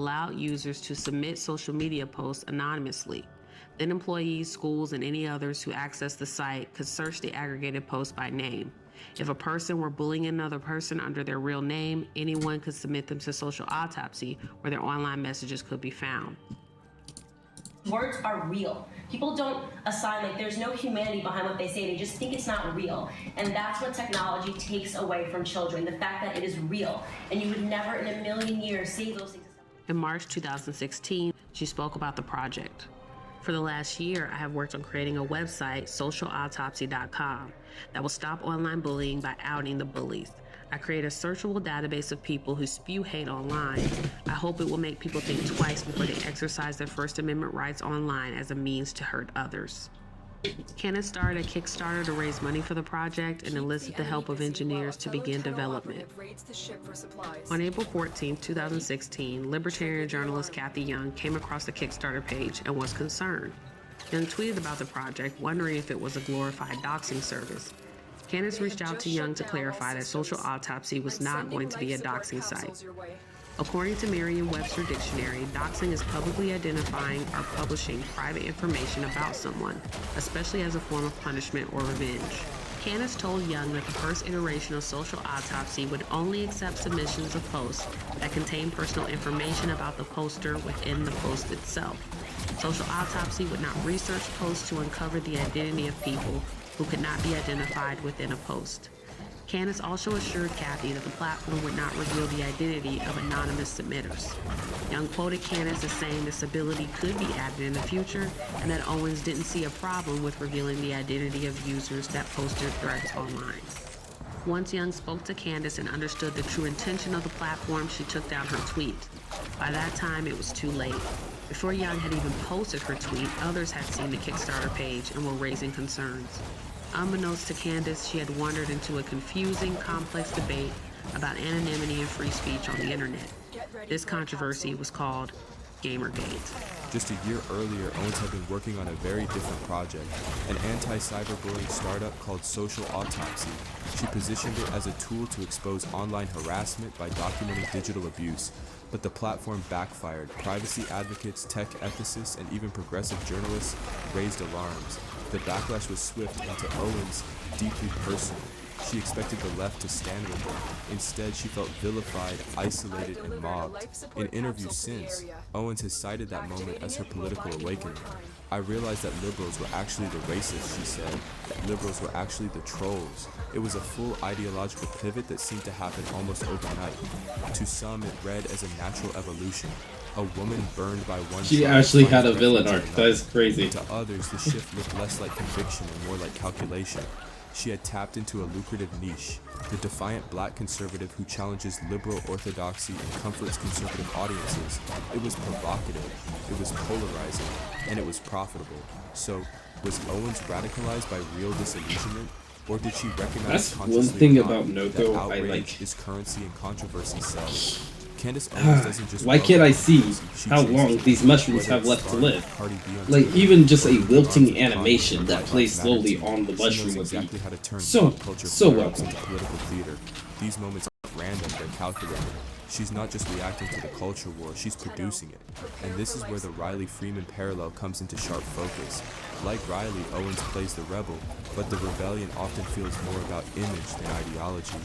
allowed users to submit social media posts anonymously. Then employees, schools, and any others who access the site could search the aggregated post by name. If a person were bullying another person under their real name, anyone could submit them to social autopsy, where their online messages could be found. Words are real. People don't assign, like, there's no humanity behind what they say. They just think it's not real. And that's what technology takes away from children, the fact that it is real. And you would never in a million years say those things. In March 2016, she spoke about the project. For the last year, I have worked on creating a website, socialautopsy.com, that will stop online bullying by outing the bullies. I create a searchable database of people who spew hate online. I hope it will make people think twice before they exercise their First Amendment rights online as a means to hurt others. Candace started a Kickstarter to raise money for the project and enlisted the help of engineers to begin development. On April 14, 2016, libertarian journalist Kathy Young came across the Kickstarter page and was concerned. Young tweeted about the project, wondering if it was a glorified doxing service. Candace reached out to Young to clarify that Social Autopsy was not going to be a doxing site. According to Merriam-Webster Dictionary, doxing is publicly identifying or publishing private information about someone, especially as a form of punishment or revenge. Candace told Young that the first iteration of Social Autopsy would only accept submissions of posts that contain personal information about the poster within the post itself. Social Autopsy would not research posts to uncover the identity of people who could not be identified within a post. Candace also assured Kathy that the platform would not reveal the identity of anonymous submitters. Young quoted Candace as saying this ability could be added in the future, and that Owens didn't see a problem with revealing the identity of users that posted threats online. Once Young spoke to Candace and understood the true intention of the platform, she took down her tweet. By that time, it was too late. Before Young had even posted her tweet, others had seen the Kickstarter page and were raising concerns. Unbeknownst to Candace, she had wandered into a confusing, complex debate about anonymity and free speech on the internet. This controversy was called Gamergate. Just a year earlier, Owens had been working on a very different project, an anti-cyberbullying startup called Social Autopsy. She positioned it as a tool to expose online harassment by documenting digital abuse, but the platform backfired. Privacy advocates, tech ethicists, and even progressive journalists raised alarms. The backlash was swift and to Owens, deeply personal. She expected the left to stand with her. Instead, she felt vilified, isolated, and mobbed. In interviews since, Owens has cited that moment as her political awakening. I realized that liberals were actually the racists, she said. Liberals were actually the trolls. It was a full ideological pivot that seemed to happen almost overnight. To some, it read as a natural evolution. A woman burned by one She side actually had a finds villain refuge arc. in That another. is crazy. To others, the shift looked less like conviction and more like calculation. She had tapped into a lucrative niche, the defiant black conservative who challenges liberal orthodoxy and comforts conservative audiences. It was provocative, it was polarizing, and it was profitable. So, was Owens radicalized by real disillusionment? Or did she recognize That's one thing about that Nokko I outrage like. is currency and controversy sells? Candace Owens doesn't just Why can't I see she how chases long it. these mushrooms Whether have it's left to Spark, live? Cardi B on Like, Twitter, even just a or wilting Bronson animation Kanye, that Black plays Lives slowly Matter on the she mushroom knows would be exactly how to turn so pop culture so flare-ups welcome. into political theater. These moments aren't random, they're calculated. She's not just reacting to the culture war, she's producing it. And this is where the Riley Freeman parallel comes into sharp focus. Like Riley, Owens plays the rebel, but the rebellion often feels more about image than ideology.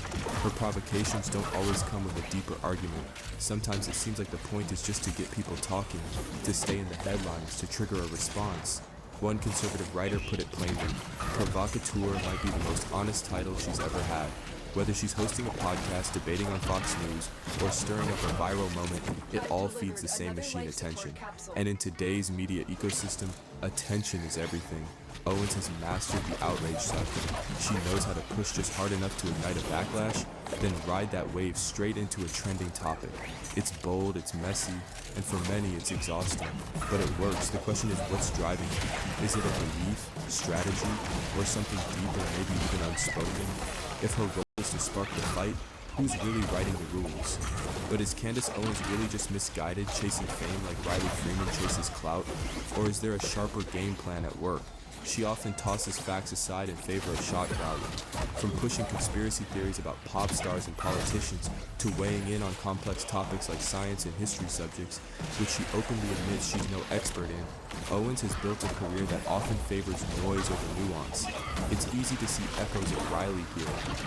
Her provocations don't always come with a deeper argument. Sometimes it seems like the point is just to get people talking, to stay in the headlines, to trigger a response. One conservative writer put it plainly, provocateur might be the most honest title she's ever had. Whether she's hosting a podcast, debating on Fox News, or stirring up a viral moment, it all feeds the same machine, attention. And in today's media ecosystem, attention is everything. Owens has mastered the outrage cycle. She knows how to push just hard enough to ignite a backlash, then ride that wave straight into a trending topic. It's bold, it's messy, and for many it's exhausting. But it works. The question is, what's driving it? Is it a belief, strategy, or something deeper, maybe even unspoken? If her goal is to spark the fight, who's really writing the rules? But is Candace Owens really just misguided, chasing fame like Riley Freeman chases clout? Or is there a sharper game plan at work? she often tosses facts aside in favor of shock value. From pushing conspiracy theories about pop stars and politicians to weighing in on complex topics like science and history subjects, which she openly admits she's no expert in, Owens has built a career that often favors noise over nuance. It's easy to see echoes of Riley here,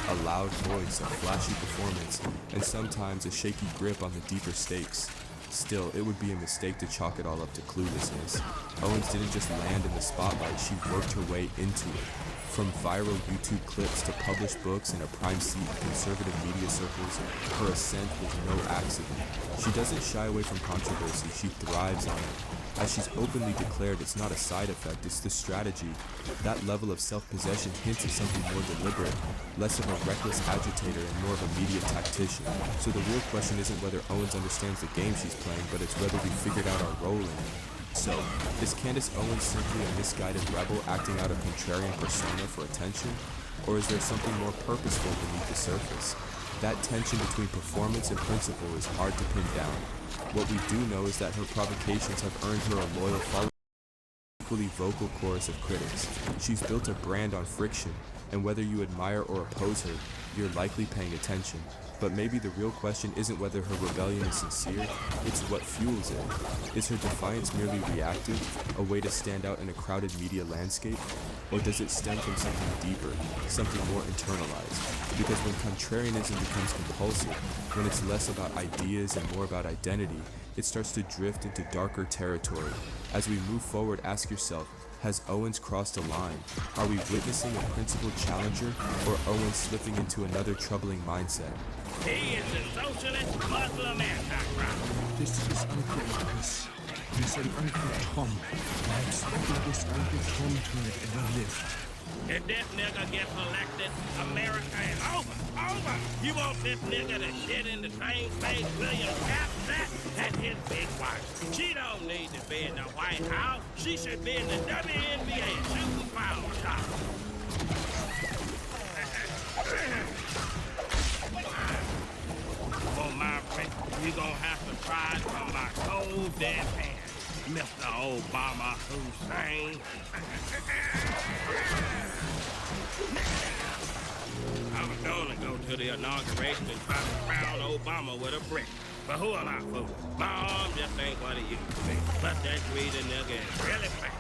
a loud voice, a flashy performance, and sometimes a shaky grip on the deeper stakes. Still, it would be a mistake to chalk it all up to cluelessness. Owens didn't just land in the spotlight, she worked her way into it. From viral YouTube clips to published books and a prime seat in conservative media circles, her ascent was no accident. She doesn't shy away from controversy, she thrives on it. As she's openly declared, it's not a side effect, it's the strategy. That level of self-possession hints at something more deliberate, less of a reckless agitator and more of a media tactician. So the real question isn't whether Owens understands the game she's playing, but it's whether we figured out our role in it. So, is Candace Owens simply a misguided rebel acting out a contrarian persona for attention? Or is there something more purposeful beneath the surface? That tension between performance and principle is hard to pin down. What we do know is that her provocations have earned her a loyal following, equally vocal chorus of critics. She's built a brand on friction, and whether you admire or oppose her, you're likely paying attention. But maybe the real question isn't whether her rebellion is sincere, it's what fuels it. Is her defiance merely reactive, a way to stand out in a crowded media landscape? Or does it stem from something deeper, something more internalized? Because when contrarianism becomes compulsive, when it's less about ideas and more about identity, it starts to drift into darker territory. As we move forward, ask yourself, has Owens crossed a line? Are we witnessing a principled challenger, or Owens slipping into another troubling mindset? He is a socialist Muslim anti-Christ. This is Uncle Marcus. This is Uncle Tom. I expected this Uncle Tom to have ever lived. If this nigga gets elected, America is over. You want this nigga to shit in the same space William Cap sat and his big wife. She don't need to be in the White House. She should be in the WNBA shooting foul shot. For my friend, you gonna have to try it from my cold dead hand, Mr. Obama Hussein. I was gonna go to the inauguration and try to crown Obama with a brick. But who am I fooling? My arm just ain't what it used to be. But that greedy nigga is really fast.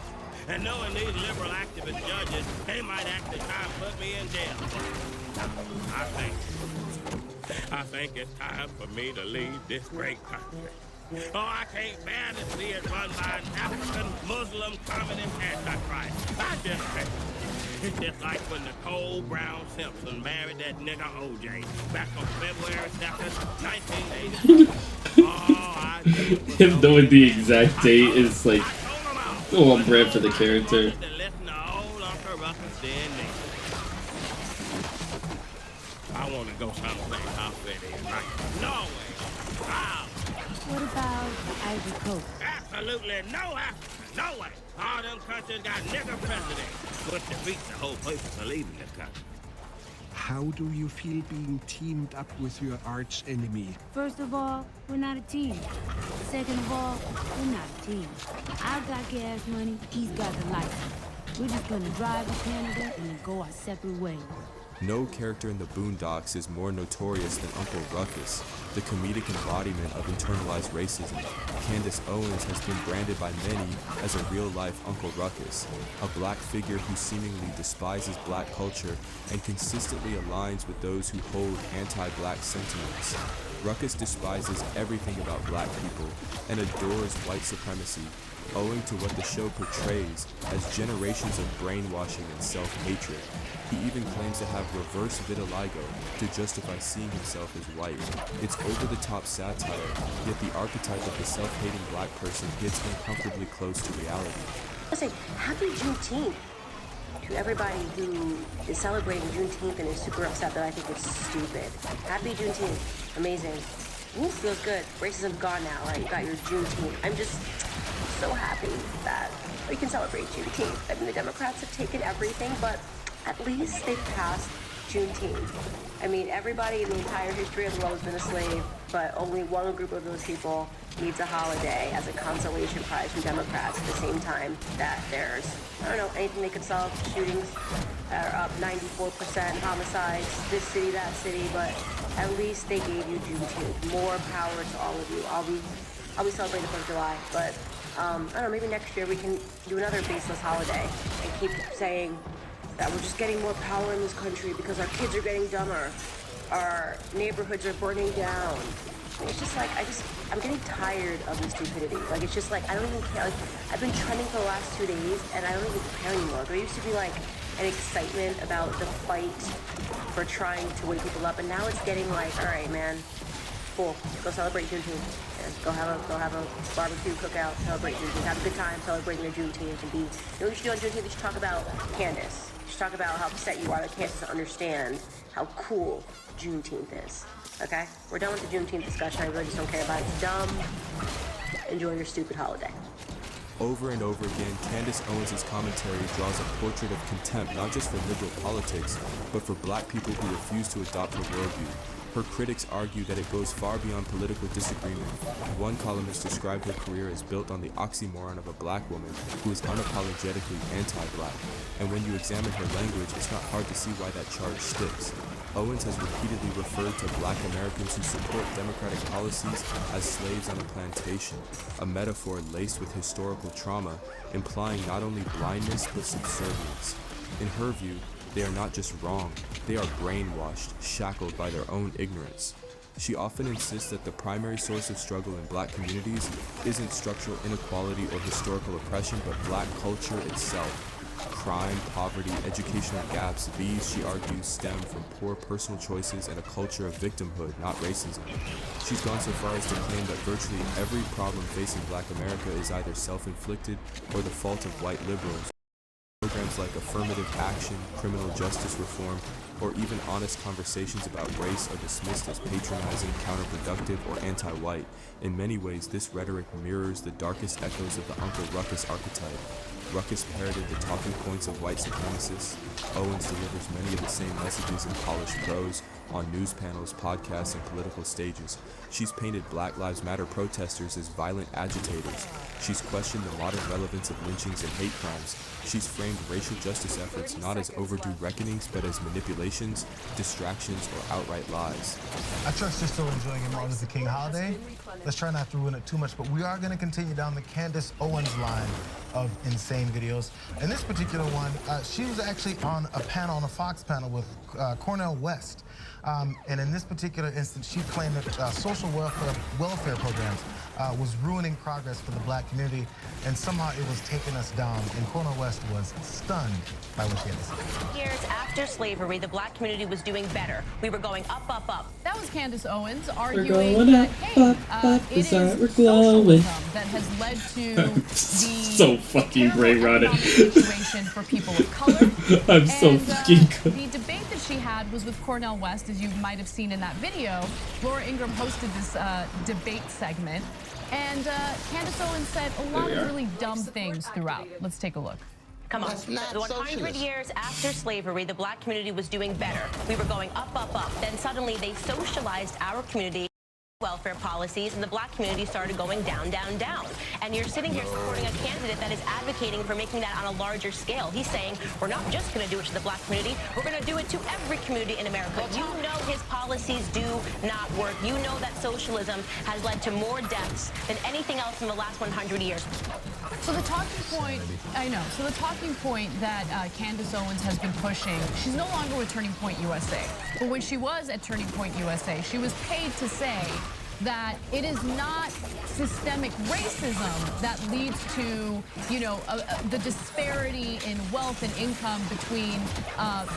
And knowing these liberal activist judges, they might actually try and put me in jail. I think it's time for me to leave this great country. Oh, I can't bear to see it run by an African Muslim communist antichrist. I just think it's just like when Nicole Brown Simpson married that nigga OJ back on February 2nd, 1980. Him knowing the exact date is like on brand for the character. I want to go someplace out there, right? Norway. Wow. What about Ivory Coast? Absolutely no Africa. No way. All them countries got nigger presidents, which defeats the whole purpose of leaving this country. How do you feel being teamed up with your arch enemy? First of all, we're not a team. Second of all, we're not a team. I've got gas money, he's got the license. We're just gonna drive to Canada and then go our separate ways. No character in the Boondocks is more notorious than Uncle Ruckus, the comedic embodiment of internalized racism. Candace Owens has been branded by many as a real-life Uncle Ruckus, a black figure who seemingly despises black culture and consistently aligns with those who hold anti-black sentiments. Ruckus despises everything about black people and adores white supremacy, owing to what the show portrays as generations of brainwashing and self-hatred. He even claims to have reverse vitiligo to justify seeing himself as white. It's over-the-top satire, yet the archetype of the self-hating black person hits uncomfortably close to reality. I say, happy Juneteenth to everybody who is celebrating Juneteenth and is super upset that I think it's stupid. Happy Juneteenth. Amazing. Ooh, feels good. Racism's gone now, right? You got your Juneteenth. I'm just so happy that we can celebrate Juneteenth. I mean, the Democrats have taken everything, but at least they've passed Juneteenth. I mean, everybody in the entire history of the world has been a slave, but only one group of those people needs a holiday as a consolation prize from Democrats at the same time that there's, I don't know, anything they could solve. Shootings are up 94%, homicides, this city, that city, but at least they gave you Juneteenth. More power to all of you. I'll be celebrating the 4th of July, but I don't know, maybe next year we can do another baseless holiday and keep saying that we're just getting more power in this country because our kids are getting dumber. Our neighborhoods are burning down. It's just like, I'm getting tired of the stupidity. Like, it's just like, I don't even care. Like, I've been trending for the last 2 days, and I don't even care anymore. There used to be, like, an excitement about the fight for trying to wake people up, and now it's getting like, all right, man, cool, go celebrate Juneteenth. Go have a barbecue, cookout, celebrate Juneteenth. Have a good time celebrating your Juneteenth, and be, you know what you should do on Juneteenth? You should talk about Candace. You should talk about how upset you are that Candace doesn't understand how cool Juneteenth is. Okay? We're done with the Juneteenth discussion. I really just don't care about it. It's dumb. Enjoy your stupid holiday. Over and over again, Candace Owens' commentary draws a portrait of contempt not just for liberal politics, but for black people who refuse to adopt her worldview. Her critics argue that it goes far beyond political disagreement. One columnist described her career as built on the oxymoron of a black woman who is unapologetically anti-black. And when you examine her language, it's not hard to see why that charge sticks. Owens has repeatedly referred to black Americans who support democratic policies as slaves on a plantation, a metaphor laced with historical trauma, implying not only blindness but subservience. In her view, they are not just wrong, they are brainwashed, shackled by their own ignorance. She often insists that the primary source of struggle in black communities isn't structural inequality or historical oppression, but black culture itself. Crime, poverty, educational gaps, these, she argues, stem from poor personal choices and a culture of victimhood, not racism. She's gone so far as to claim that virtually every problem facing black America is either self-inflicted or the fault of white liberals. Programs like affirmative action, criminal justice reform, or even honest conversations about race are dismissed as patronizing, counterproductive, or anti-white. In many ways, this rhetoric mirrors the darkest echoes of the Uncle Ruckus archetype. Ruckus parroted the talking points of white supremacists. Owens delivers many of the same messages in polished prose, on news panels, podcasts, and political stages. She's painted Black Lives Matter protesters as violent agitators. She's questioned the modern relevance of lynchings and hate crimes. She's framed racial justice efforts not as overdue reckonings, but as manipulations, distractions, or outright lies. I trust you're still enjoying your Martin Luther King holiday. Let's try not to ruin it too much, but we are going to continue down the Candace Owens line of insane videos. In this particular one, she was actually on a panel, on a Fox panel with Cornel West. And in this particular instance, she claimed that social welfare programs was ruining progress for the black community, and somehow it was taking us down. And Cornel West was stunned by what she had to say. Years after slavery, the black community was doing better. We were going up, up, up. That was Candace Owens arguing that, hey, it is socialism that has led to the so fucking brain-rotted situation for people of color. I'm so fucking good. The debate that she had was with Cornel West, as you might have seen in that video. Laura Ingraham hosted this debate segment, and Candace Owens said a lot of really dumb things throughout. Let's take a look. Come on. 100 years after slavery, the black community was doing better. We were going up, up, up. Then suddenly they socialized our community welfare policies, and the black community started going down, down, down. And you're sitting here supporting a candidate that is advocating for making that on a larger scale. He's saying, we're not just going to do it to the black community, we're going to do it to every community in America. You know his policies do not work. You know that socialism has led to more deaths than anything else in the last 100 years. So the talking point, I know, so the talking point that Candace Owens has been pushing, she's no longer with Turning Point USA. But when she was at Turning Point USA, she was paid to say that it is not systemic racism that leads to, you know, the disparity in wealth and income between,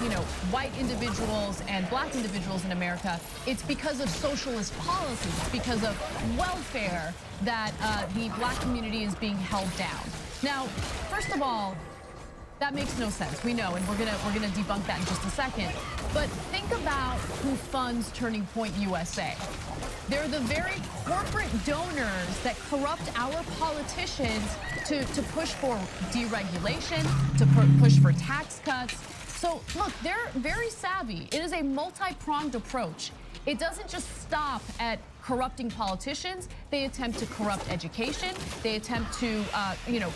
you know, white individuals and black individuals in America. It's because of socialist policies, it's because of welfare that the black community is being held down. Now, first of all, that makes no sense. We know, and we're gonna debunk that in just a second. But think about who funds Turning Point USA. They're the very corporate donors that corrupt our politicians to push for deregulation, to push for tax cuts. So look, they're very savvy. It is a multi-pronged approach. It doesn't just stop at corrupting politicians. They attempt to corrupt education. They attempt to,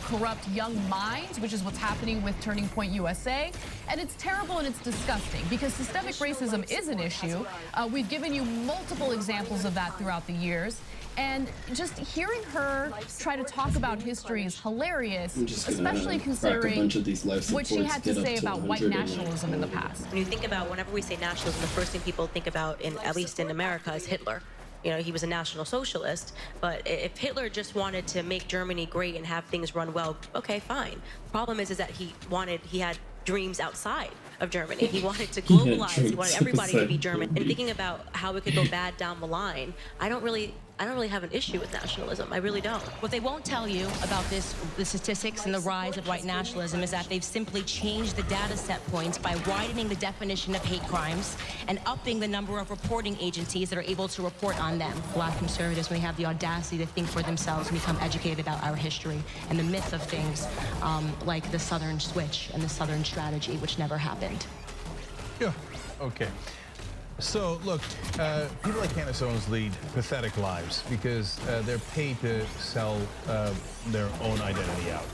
corrupt young minds, which is what's happening with Turning Point USA. And it's terrible and it's disgusting because systemic racism is an issue. We've given you multiple examples of that throughout the years. And just hearing her try to talk about history is hilarious, especially considering what she had to say about white nationalism in the past. When you think about, whenever we say nationalism, the first thing people think about, at least in America, is Hitler. You know, he was a National Socialist, but if Hitler just wanted to make Germany great and have things run well, okay, fine. The problem is that he had dreams outside of Germany. He wanted to globalize. He wanted everybody to be German. And thinking about how it could go bad down the line, I don't really have an issue with nationalism. I really don't. What they won't tell you about the statistics and the rise of white nationalism is that they've simply changed the data set points by widening the definition of hate crimes and upping the number of reporting agencies that are able to report on them. Black conservatives, when they have the audacity to think for themselves and become educated about our history and the myth of things like the Southern switch and the Southern strategy, which never happened. Yeah, okay. So, look, people like Candace Owens lead pathetic lives because they're paid to sell their own identity out.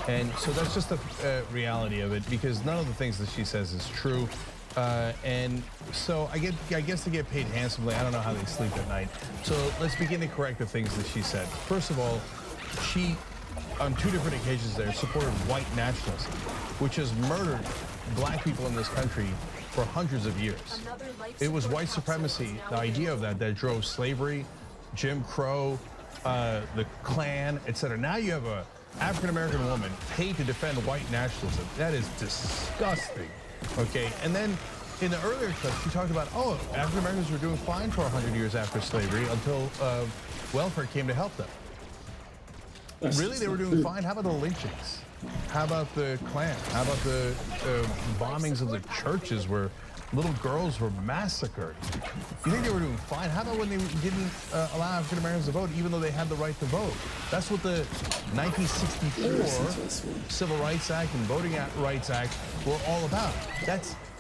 And so that's just the reality of it, because none of the things that she says is true. And so I guess they get paid handsomely. I don't know how they sleep at night. So let's begin to correct the things that she said. First of all, she, on 2 different occasions there, supported white nationalism, which has murdered black people in this country for hundreds of years. It was white supremacy, the idea of that drove slavery, Jim Crow, the Klan, etc. Now you have a African-American woman paid to defend white nationalism. That is disgusting, okay? And then in the earlier clip, she talked about, African-Americans were doing fine for 100 years after slavery until welfare came to help them. Really, they were doing fine? How about the lynchings? How about the Klan? How about the bombings of the churches where little girls were massacred? You think they were doing fine? How about when they didn't allow African Americans to vote, even though they had the right to vote? That's what the 1964 Civil Rights Act and Voting Rights Act were all about.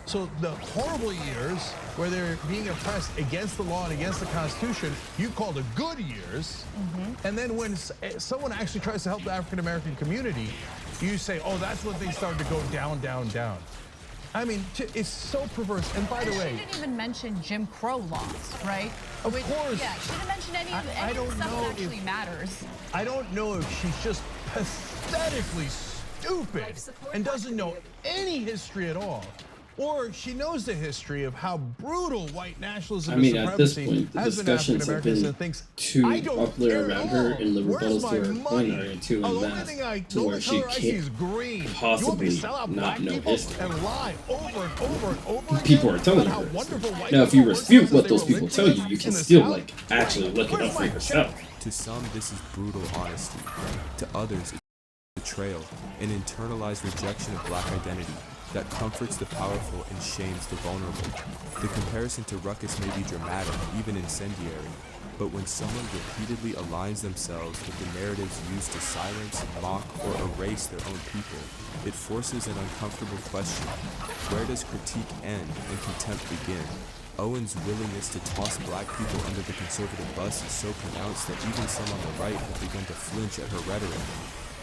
So the horrible years where they're being oppressed against the law and against the Constitution, you call the good years. And then when someone actually tries to help the African-American community, you say, that's when things started to go down, down, down. I mean, it's so perverse. And by the way, she didn't even mention Jim Crow laws, right? Of course. Yeah, she didn't mention any of the stuff that actually matters. I don't know if she's just pathetically stupid and doesn't know any history at all, or she knows the history of how brutal white nationalism and supremacy at this point, the has been discussions have been too popular around her in the rebuttals to her point are too invest to where she can't possibly not know history. People are telling her history. Now, if you refute what those people tell you, you can still actually look it up for yourself. To some, this is brutal honesty. To others, it's betrayal, an internalized rejection of black identity that comforts the powerful and shames the vulnerable. The comparison to Ruckus may be dramatic, even incendiary, but when someone repeatedly aligns themselves with the narratives used to silence, mock, or erase their own people, it forces an uncomfortable question. Where does critique end and contempt begin? Owens' willingness to toss black people under the conservative bus is so pronounced that even some on the right have begun to flinch at her rhetoric.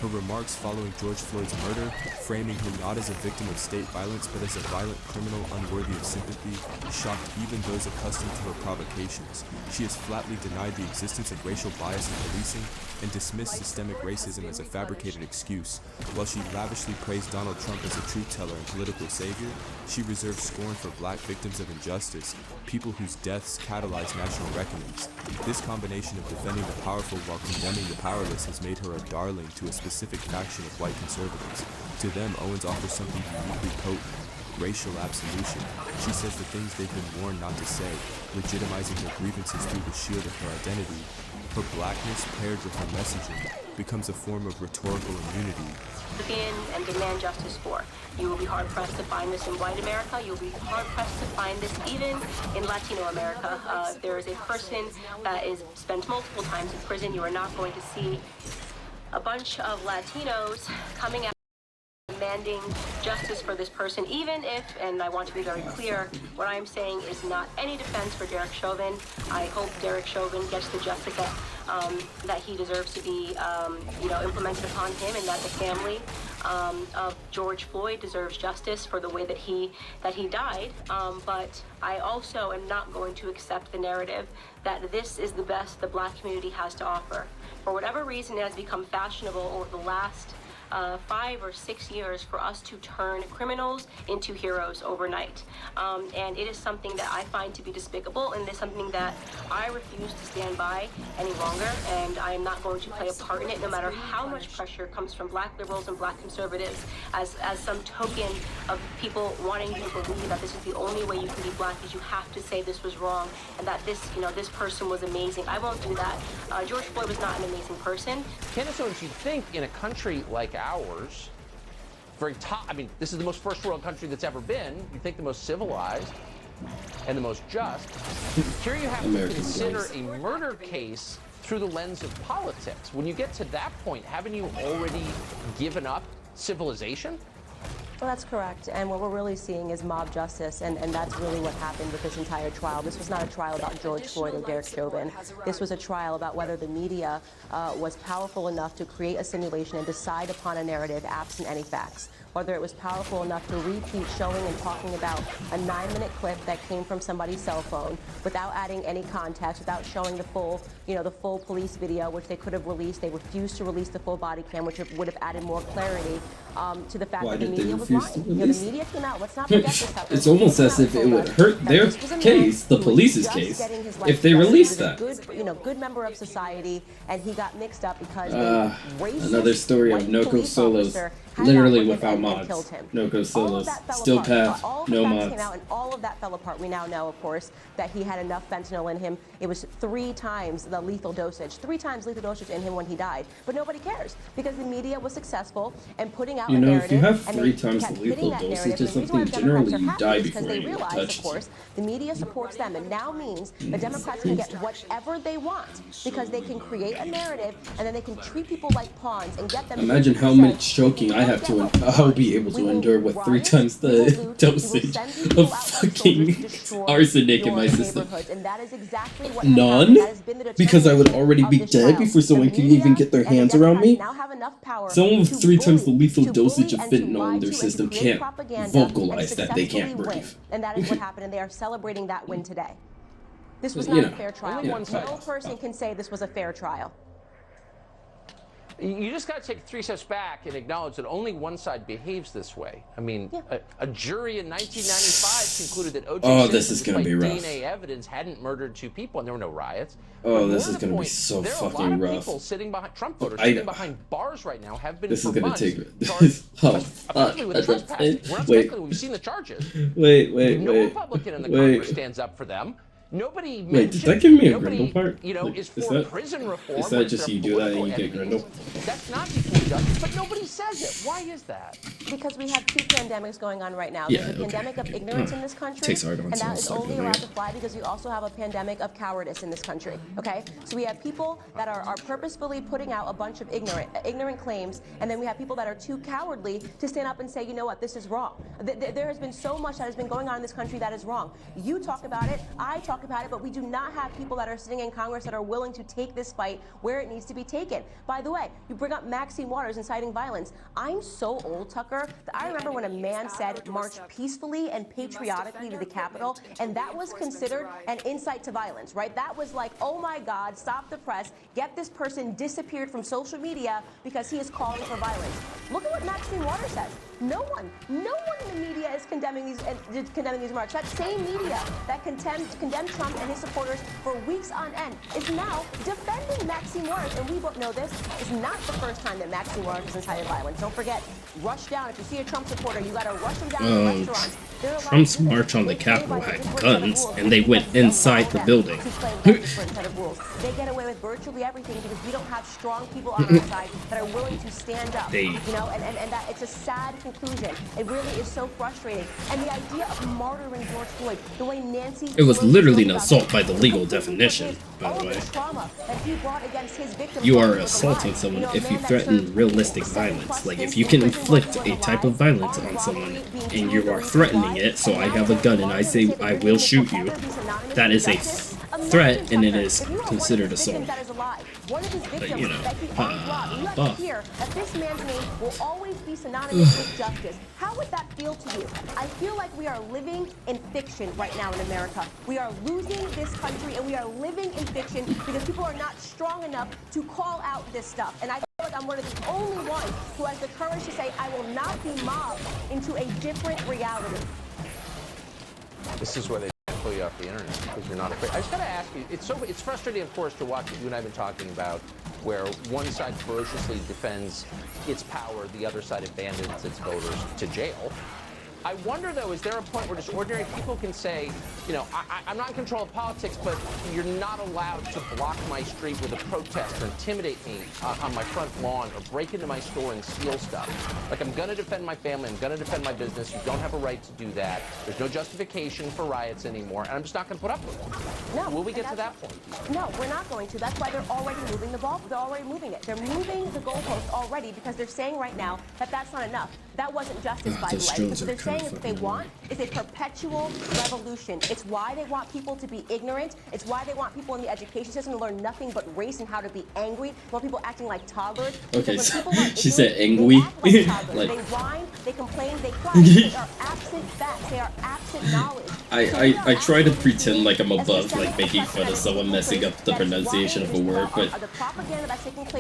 Her remarks following George Floyd's murder, framing him not as a victim of state violence but as a violent criminal unworthy of sympathy, shocked even those accustomed to her provocations. She has flatly denied the existence of racial bias in policing and dismissed systemic racism as a fabricated excuse. While she lavishly praised Donald Trump as a truth-teller and political savior, she reserved scorn for black victims of injustice, people whose deaths catalyze national reckonings. This combination of defending the powerful while condemning the powerless has made her a darling to a specific faction of white conservatives. To them, Owens offers something uniquely potent: racial absolution. She says the things they've been warned not to say, legitimizing their grievances through the shield of her identity. Her blackness, paired with her messaging, becomes a form of rhetorical immunity. Begin and demand justice for. You will be hard-pressed to find this in white America. You'll be hard-pressed to find this even in Latino America. If there is a person that spent multiple times in prison, you are not going to see a bunch of Latinos coming out and demanding justice for this person, even if, and I want to be very clear, what I'm saying is not any defense for Derek Chauvin. I hope Derek Chauvin gets the justice that he deserves to be, implemented upon him, and that the family of George Floyd deserves justice for the way that he died. But I also am not going to accept the narrative that this is the best the Black community has to offer. For whatever reason, it has become fashionable over the last 5 or 6 years for us to turn criminals into heroes overnight. And it is something that I find to be despicable, and it is something that I refuse to stand by any longer, and I am not going to play a part in it, no matter how much pressure comes from Black liberals and Black conservatives as some token of people wanting you to believe that this is the only way you can be Black, is you have to say this was wrong and that this person was amazing. I won't do that. George Floyd was not an amazing person. Candace Owens, you'd think in a country like ours, very top, I mean, this is the most first world country that's ever been. You think the most civilized and the most just. Here you have to consider a murder case through the lens of politics. When you get to that point, haven't you already given up civilization? Well, that's correct. And what we're really seeing is mob justice, and that's really what happened with this entire trial. This was not a trial about George Floyd or Derek Chauvin. This was a trial about whether the media was powerful enough to create a simulation and decide upon a narrative absent any facts. Whether it was powerful enough to repeat showing and talking about a 9-minute clip that came from somebody's cell phone without adding any context, without showing the full, the full police video, which they could have released. They refused to release the full body cam, which would have added more clarity to the fact that the media was lying. The media came out. Let's not forget this. It's almost as if it would hurt their case, the police's case, if they released that. Good member of society, and he got mixed up because another story of Nokko solos, literally without mods. Nokko solos, still path, no mods. And all of that fell apart. We now know, of course, that he had enough fentanyl in him. It was 3 times the lethal dosage, 3 times lethal dosage in him when he died. But nobody cares because the media was successful and putting out a narrative. If you have 3 times the lethal dosage or something, generally you die before anyone touches you. The media supports them, and now means the Democrats can get whatever they want because they can create a narrative and then they can treat people like pawns and get them. Imagine how much choking I have to, I'll be able to endure with 3 times the dosage of fucking arsenic in my system. None? Because I would already be dead before someone can even get their hands around me? Someone with 3 times the lethal dosage of fentanyl in their system can't vocalize that they can't breathe. And that is what happened, and they are celebrating that win today. This was not a fair trial. No person can say this was a fair trial. You just got to take 3 steps back and acknowledge that only one side behaves this way. I mean, a jury in 1995 concluded that O.J. Simpson's DNA evidence hadn't murdered 2 people, and there were no riots. Oh, this is going to be so fucking rough. There are a lot of people sitting behind Trump voters sitting behind bars right now have been this for is going months. To take this. With trespassing. We're not speculating. We've seen the charges. No Republican in the Congress stands up for them. Nobody did that give me a Grendel part? Is for prison reform. Is that just you do that and you get Grendel? That's not before justice, but nobody says it. Why is that? Because we have 2 pandemics going on right now. There's a pandemic of ignorance in this country, and that is only allowed to fly because we also have a pandemic of cowardice in this country, okay? So we have people that are purposefully putting out a bunch of ignorant claims, and then we have people that are too cowardly to stand up and say, you know what, this is wrong. There has been so much that has been going on in this country that is wrong. You talk about it, I talk about it, but we do not have people that are sitting in Congress that are willing to take this fight where it needs to be taken. By the way, you bring up Maxine Waters inciting violence. I'm so old, Tucker, that I remember when a man said march peacefully and patriotically to the Capitol, and that was considered an incite to violence, right? That was like, oh my God, stop the press, get this person disappeared from social media because he is calling for violence. Look at what Maxine Waters says. No one in the media is condemning these marches. That same media that condemned Trump and his supporters for weeks on end is now defending Maxine Waters. And we both know this is not the first time that Maxine Waters has incited violence. Don't forget, rush down. If you see a Trump supporter, you got to rush them down to restaurants. Trump's march on the Capitol had guns, and they went inside the building. They get away with virtually everything because we don't have strong people on our side that are willing to stand up. And that it's a sad conclusion. It really is so frustrating. And the idea of martyring George Floyd, the way Nancy... It was literally an assault by the legal definition, by the way. You are assaulting someone if you threaten realistic violence. Like, if you can inflict a type of violence on someone and you are threatening it, so I have a gun and I say I will shoot you, that is a threat and it is considered assault. But, you know, Here, that this man's name will always be synonymous with justice. How would that feel to you? I feel like we are living in fiction right now in America. We are losing this country and we are living in fiction because people are not strong enough to call out this stuff. And I feel like I'm one of the only ones who has the courage to say I will not be mobbed into a different reality. This is where they pull you off the internet because you're not afraid. I just gotta ask you, it's frustrating, of course, to watch what you and I have been talking about, where one side ferociously defends its power, the other side abandons its voters to jail. I wonder, though, is there a point where just ordinary people can say, you know, I'm not in control of politics, but you're not allowed to block my street with a protest or intimidate me on my front lawn or break into my store and steal stuff. Like, I'm going to defend my family. I'm going to defend my business. You don't have a right to do that. There's no justification for riots anymore, and I'm just not going to put up with it. No. Will we get to that point? No, we're not going to. That's why they're already moving the ball. They're already moving it. They're moving the goalpost already because they're saying right now that that's not enough. That wasn't justice, by the way. Because what they're saying is what they want is a perpetual revolution. It's why they want people to be ignorant. It's why they want people in the education system to learn nothing but race and how to be angry. They want people acting like toddlers. Okay, so she said angry. Like, they whine, they complain, they cry. They are absent facts. They are absent knowledge. I try to pretend like I'm above, like making fun of someone messing up the pronunciation of a word, but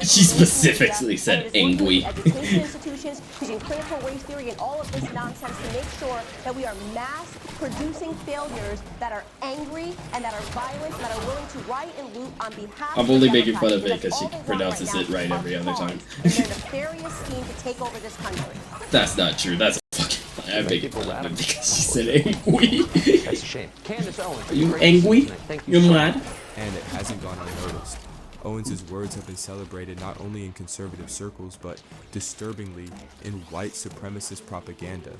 she specifically said angry. Education institutions using critical race theory and all of this nonsense to make sure that we are mass producing failures that are angry and that are violent, that are willing to riot and loot on behalf I'm only making fun of it because she pronounces it right every other time. It's a nefarious scheme to take over this country. That's not true. That's a fucking lie. I'm making fun of it because she said angry. That's a shame. Candace Owens. Are you angry? You're mad? And it hasn't gone unnoticed. Owens' words have been celebrated not only in conservative circles, but disturbingly in white supremacist propaganda.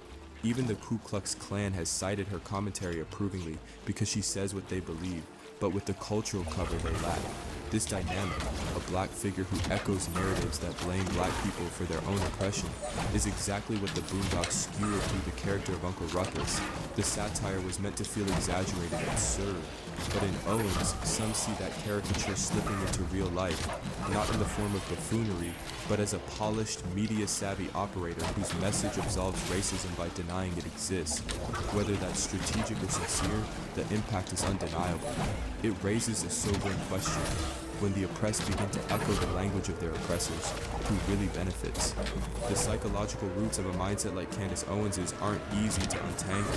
Even the Ku Klux Klan has cited her commentary approvingly because she says what they believe, but with the cultural cover they lack. This dynamic, a black figure who echoes narratives that blame black people for their own oppression, is exactly what the Boondocks skewered through the character of Uncle Ruckus. The satire was meant to feel exaggerated and absurd, but in Owens, some see that caricature slipping into real life, not in the form of buffoonery, but as a polished, media-savvy operator whose message absolves racism by denying it exists. Whether that's strategic or sincere, the impact is undeniable. It raises a sobering question. When the oppressed begin to echo the language of their oppressors, who really benefits? The psychological roots of a mindset like Candace Owens's aren't easy to untangle.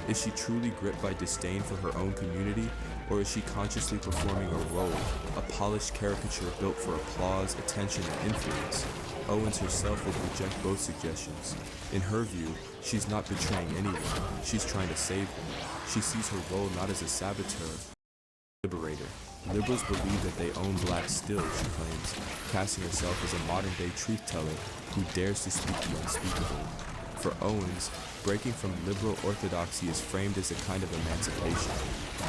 Is she truly gripped by disdain for her own community, or is she consciously performing a role, a polished caricature built for applause, attention, and influence? Owens herself would reject both suggestions. In her view, she's not betraying anyone, she's trying to save them. She sees her role not as a saboteur, liberator. Liberals believe that they own black still, she claims, casting herself as a modern-day truth-teller who dares to speak the unspeakable. For Owens, breaking from liberal orthodoxy is framed as a kind of emancipation.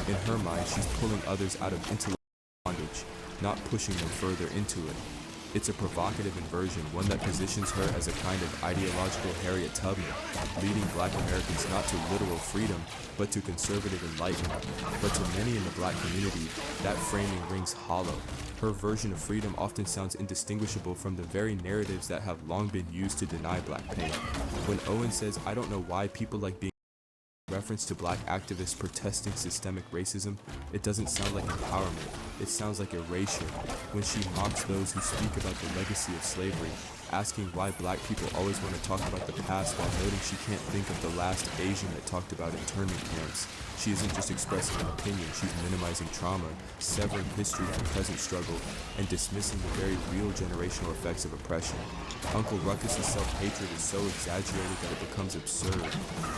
In her mind, she's pulling others out of intellectual bondage, not pushing them further into it. It's a provocative inversion, one that positions her as a kind of ideological Harriet Tubman, leading black Americans not to literal freedom, but to conservative enlightenment. But to many in the black community, that framing rings hollow. Her version of freedom often sounds indistinguishable from the very narratives that have long been used to deny black pain. When Owen says, "I don't know why people like being," reference to black activists protesting systemic racism, it doesn't sound like empowerment, it sounds like erasure. When she mocks those who speak about the legacy of slavery, asking why black people always want to talk about the past while noting she can't think of the last Asian that talked about internment camps. She isn't just expressing an opinion, she's minimizing trauma, severing history from present struggle, and dismissing the very real generational effects of oppression. Uncle Ruckus's self-hatred is so exaggerated that it becomes absurd.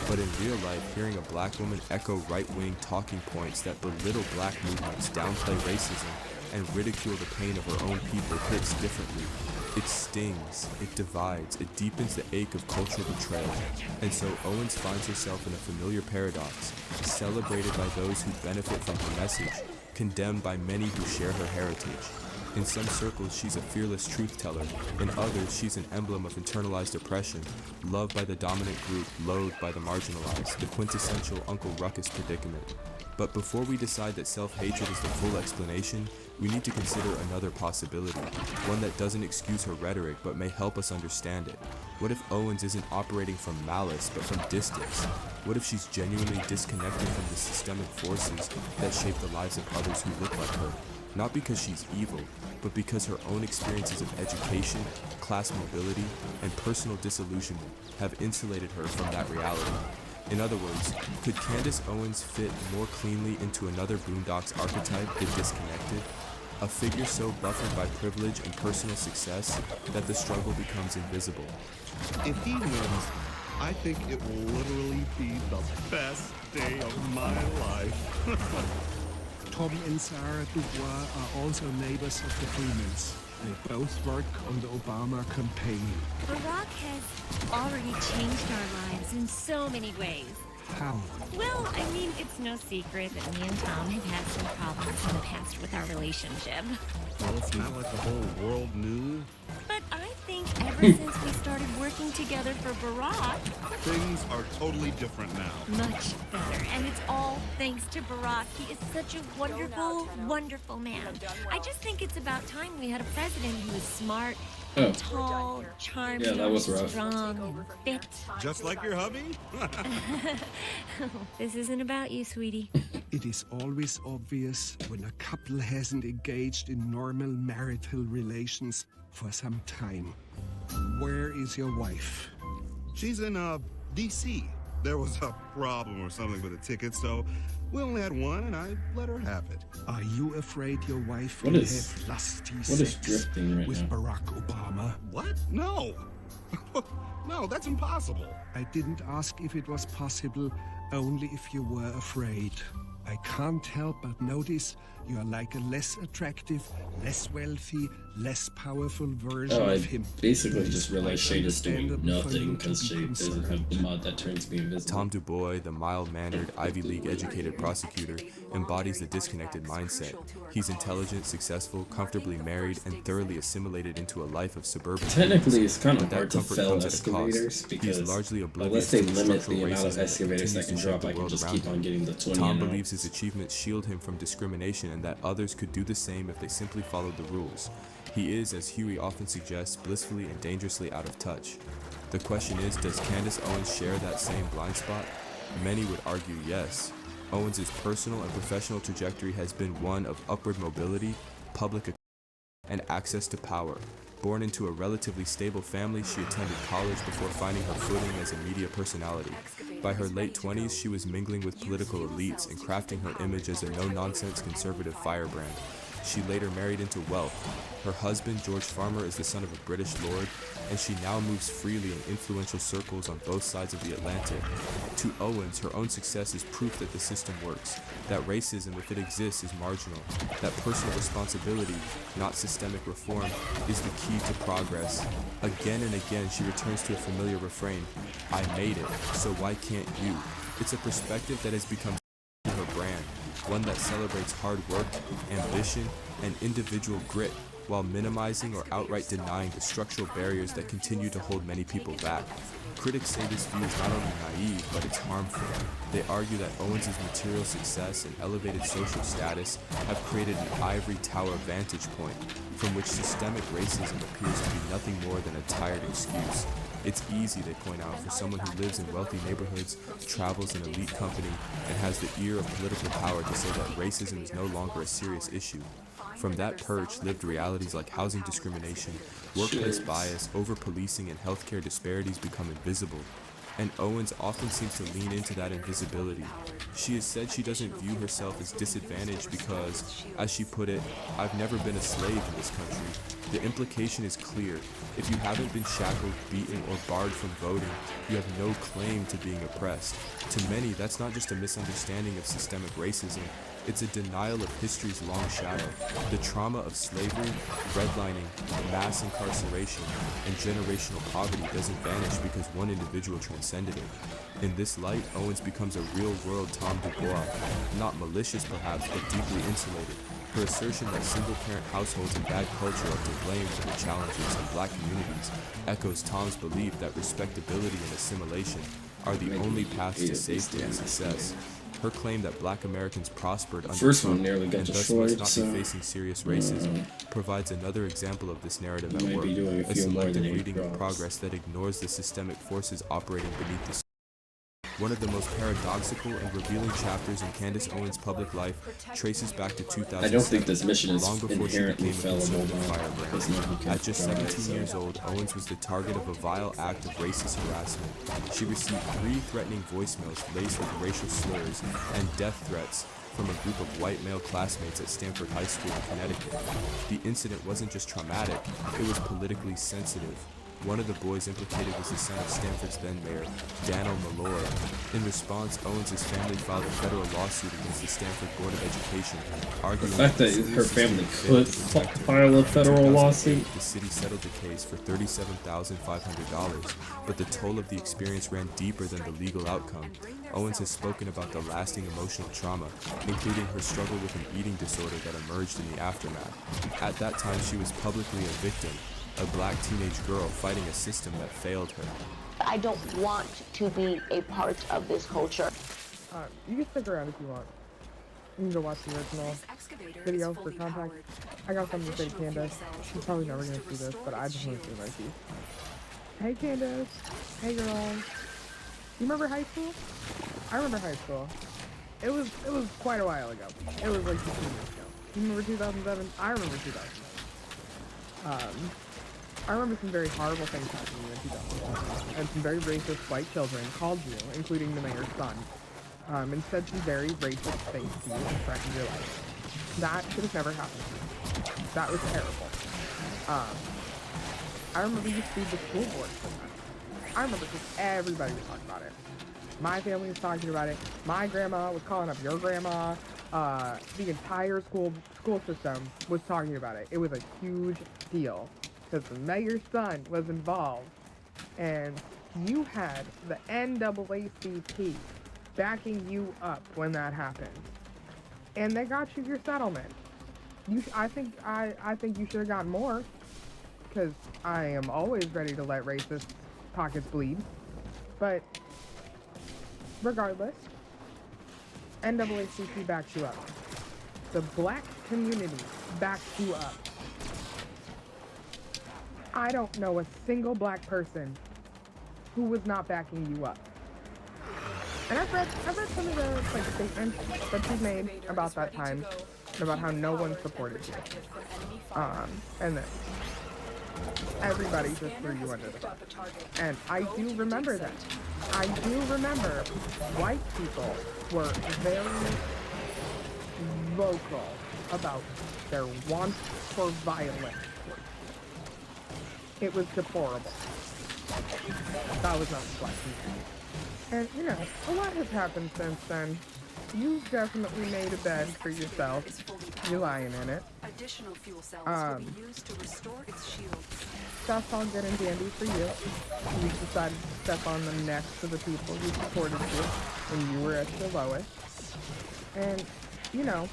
But in real life, hearing a black woman echo right-wing talking points that belittle black movements, downplay racism, and ridicule the pain of her own people hits differently. It stings, it divides, it deepens the ache of cultural betrayal. And so Owens finds herself in a familiar paradox, celebrated by those who benefit from her message, condemned by many who share her heritage. In some circles, she's a fearless truth teller. In others, she's an emblem of internalized oppression, loved by the dominant group, loathed by the marginalized, the quintessential Uncle Ruckus predicament. But before we decide that self-hatred is the full explanation, we need to consider another possibility, one that doesn't excuse her rhetoric but may help us understand it. What if Owens isn't operating from malice but from distance? What if she's genuinely disconnected from the systemic forces that shape the lives of others who look like her? Not because she's evil, but because her own experiences of education, class mobility, and personal disillusionment have insulated her from that reality. In other words, could Candace Owens fit more cleanly into another Boondocks archetype than disconnected? A figure so buffered by privilege and personal success that the struggle becomes invisible. If he wins, I think it will literally be the best day of my life. Tom and Sarah Dubois are also neighbors of the Freemans. They both work on the Obama campaign. Barack has already changed our lives in so many ways. How? Well, I mean, it's no secret that me and Tom have had some problems in the past with our relationship. Well, it's not like the whole world knew. But I think ever since we started working together for Barack, Things are totally different now. much better. And it's all thanks to Barack. He is such a wonderful, wonderful man. I just think it's about time we had a president who is smart, and tall, charming, Yeah, that was rough. strong, and fit. Just like your hubby? This isn't about you, sweetie. It is always obvious when a couple hasn't engaged in normal marital relations for some time. Where is your wife? She's in DC. There was a problem or something with a ticket, so we only had one, and I let her have it. Are you afraid your wife What will is- have lusty what is sex drifting right with now? Barack Obama? What? No. No, that's impossible. I didn't ask if it was possible, only if you were afraid. I can't help but notice you are like a less attractive, less wealthy, less powerful version Oh, I of him. basically just realized Shade is doing understandable for nothing you to because be Shade doesn't concerned. have the mod that turns me invisible. Tom DuBois, the mild-mannered, Ivy League educated prosecutor, embodies the disconnected mindset. He's intelligent, successful, comfortably married, and thoroughly assimilated into a life of suburban Technically, ease. it's kind But of that hard to comfort fell comes at a cost. excavators He because is largely unless oblivious they to the limit structural the amount of racism that excavators that continues can to shape drop, the I can world just around keep him. on getting the 20 Tom and believes his achievements shield him from discrimination and that others could do the same if they simply followed the rules. He is, as Huey often suggests, blissfully and dangerously out of touch. The question is, does Candace Owens share that same blind spot? Many would argue yes. Owens' personal and professional trajectory has been one of upward mobility, public and access to power. Born into a relatively stable family, she attended college before finding her footing as a media personality. By her late 20s, she was mingling with political elites and crafting her image as a no-nonsense conservative firebrand. She later married into wealth. Her husband, George Farmer, is the son of a British lord, and she now moves freely in influential circles on both sides of the Atlantic. To Owens, her own success is proof that the system works, that racism, if it exists, is marginal, that personal responsibility, not systemic reform, is the key to progress. Again and again, she returns to a familiar refrain, "I made it, so why can't you?" It's a perspective that has become her brand, one that celebrates hard work, ambition, and individual grit, while minimizing or outright denying the structural barriers that continue to hold many people back. Critics say this view is not only naive, but it's harmful. They argue that Owens' material success and elevated social status have created an ivory tower vantage point, from which systemic racism appears to be nothing more than a tired excuse. It's easy, they point out, for someone who lives in wealthy neighborhoods, travels in elite company, and has the ear of political power to say that racism is no longer a serious issue. From that perch, lived realities like housing discrimination, workplace bias, over-policing, and healthcare disparities become invisible. And Owens often seems to lean into that invisibility. She has said she doesn't view herself as disadvantaged because, as she put it, "I've never been a slave in this country." The implication is clear. If you haven't been shackled, beaten, or barred from voting, you have no claim to being oppressed. To many, that's not just a misunderstanding of systemic racism, it's a denial of history's long shadow. The trauma of slavery, redlining, mass incarceration, and generational poverty doesn't vanish because one individual transcended it. In this light, Owens becomes a real-world Tom DuBois, not malicious perhaps, but deeply insulated. Her assertion that single-parent households and bad culture are to blame for the challenges in black communities echoes Tom's belief that respectability and assimilation are the only paths to safety and success. Her claim that black Americans prospered under First Trump one nearly got and thus destroyed, must not be facing serious racism provides another example of this narrative at might work, be doing a a few more selective than 8 reading of drops. progress that ignores the systemic forces operating beneath the surface. One of the most paradoxical and revealing chapters in Candace Owens' public life traces back to 2007, I don't think this mission is long before she inherently became a fallible, conservative because firebrand. nobody can At just try, 17 so. years old, Owens was the target of a vile act of racist harassment. She received 3 threatening voicemails laced with racial slurs and death threats from a group of white male classmates at Stanford High School in Connecticut. The incident wasn't just traumatic, it was politically sensitive. One of the boys implicated was the son of Stanford's then-mayor, Daniel Malloy. In response, Owens' family filed a federal lawsuit against the Stanford Board of Education, arguing The fact that her family could file a federal lawsuit. The city settled the case for $37,500, but the toll of the experience ran deeper than the legal outcome. Owens has spoken about the lasting emotional trauma, including her struggle with an eating disorder that emerged in the aftermath. At that time, she was publicly a victim, a black teenage girl fighting a system that failed her. I don't want to be a part of this culture. You can stick around if you want. You can go watch the original video for contact. I got something to say to Candace. She's probably never gonna see this, but I just want to say my piece. Hey Candace. Hey girl. You remember high school? I remember high school. It was quite a while ago. It was like 15 years ago. You remember 2007? I remember 2007. I remember some very horrible things happening in 2007, and some very racist white children called you, including the mayor's son, and said some very racist things to you and threatened your life. That should have never happened to you. That was terrible. I remember you sued the school board for that. I remember because everybody was talking about it. My family was talking about it. My grandma was calling up your grandma. The entire school system was talking about it. It was a huge deal. Because the mayor's son was involved, and you had the NAACP backing you up when that happened, and they got you your settlement. I think you should have gotten more, because I am always ready to let racist pockets bleed. But regardless, NAACP backs you up. The black community backs you up. I don't know a single black person who was not backing you up. And I've read some of the statements that she's made about that time, about how no one supported you. And then everybody just threw you under the bus. And I do remember that. I do remember white people were very vocal about their want for violence. It was deplorable. That was not the black community. And, you know, a lot has happened since then. You've definitely made a bed for yourself. You're lying in it. That's all good and dandy for you. You decided to step on the necks of the people who supported you when you were at your lowest. And, you know,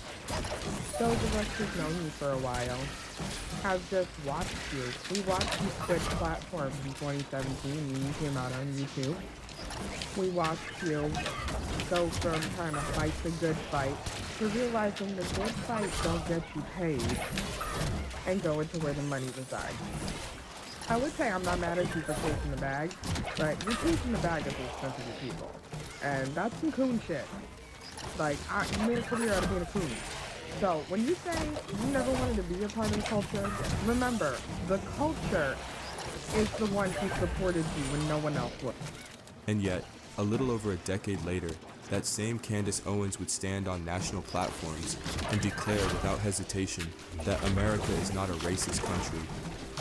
those of us who've known you for a while have just watched you. We watched you switch platforms in 2017 when you came out on YouTube. We watched you go from trying to fight the good fight to realizing the good fight don't get you paid and go into where the money resides. I would say I'm not mad at you for chasing the bag, but you're chasing the bag at the expense of your people. And that's some coon shit. Like, you made a career out of being a coon. So, when you say you never wanted to be a part of the culture, remember, the culture is the one who supported you when no one else would. And yet, a little over a decade later, that same Candace Owens would stand on national platforms and declare without hesitation that America is not a racist country.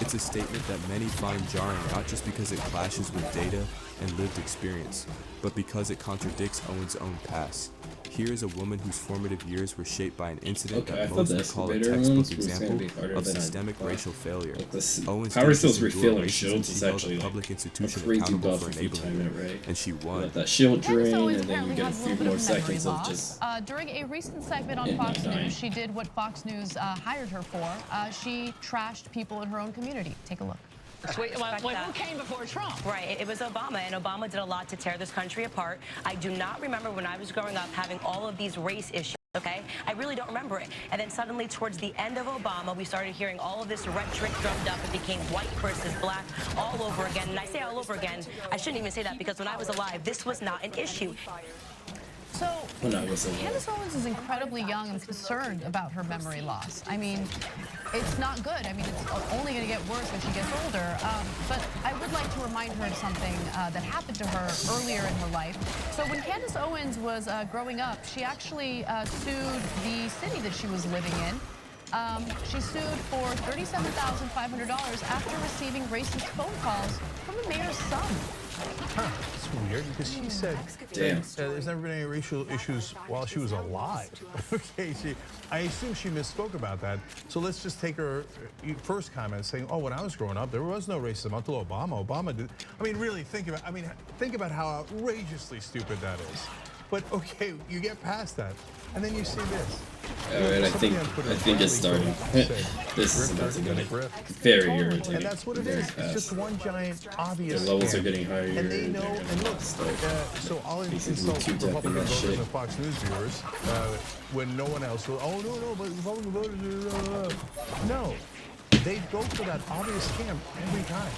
It's a statement that many find jarring not just because it clashes with data and lived experience, but because it contradicts Owens' own past. Here is a woman whose formative years were shaped by an incident that most would call a textbook example of systemic racial failure. Owens Power didn't just Steel's endure refilling racism, shields she is held actually a like public a institution crazy accountable buff for if you enabling time it, it right. and she won. Got that shield Candace drain, Owens and then you apparently get a has a few little more bit of memory seconds of loss. just. During a recent segment on Yeah, Fox not dying. News, she did what Fox News hired her for. She trashed people in her own community. Take a look. Who came before Trump? Right, it was Obama, and Obama did a lot to tear this country apart. I do not remember when I was growing up having all of these race issues. Okay, I really don't remember it. And then suddenly, towards the end of Obama, we started hearing all of this rhetoric drummed up. It became white versus black all over again. And I say all over again, I shouldn't even say that, because when I was alive, this was not an issue. So, When I was alive. Candace Owens is incredibly young and concerned about her memory loss. I mean, it's not good. I mean, it's only going to get worse as she gets older. But I would like to remind her of something that happened to her earlier in her life. So when Candace Owens was growing up, she actually sued the city that she was living in. She sued for $37,500 after receiving racist phone calls from the mayor's son. Huh, that's weird, because she said there's never been any racial issues while she was alive. Okay, I assume she misspoke about that. So let's just take her first comment saying, oh, when I was growing up, there was no racism until Obama. Obama did. I mean, really, think about how outrageously stupid that is. But okay, you get past that, and then you see this. All right, I think it's starting. This is about to get very irritating. And that's what it is. It's just one giant obvious. The levels are getting higher. And they know. And look, so I'll insult Republican voters and Fox News viewers when no one else will. Oh no, but Republican voters. No. They go for that obvious scam every time.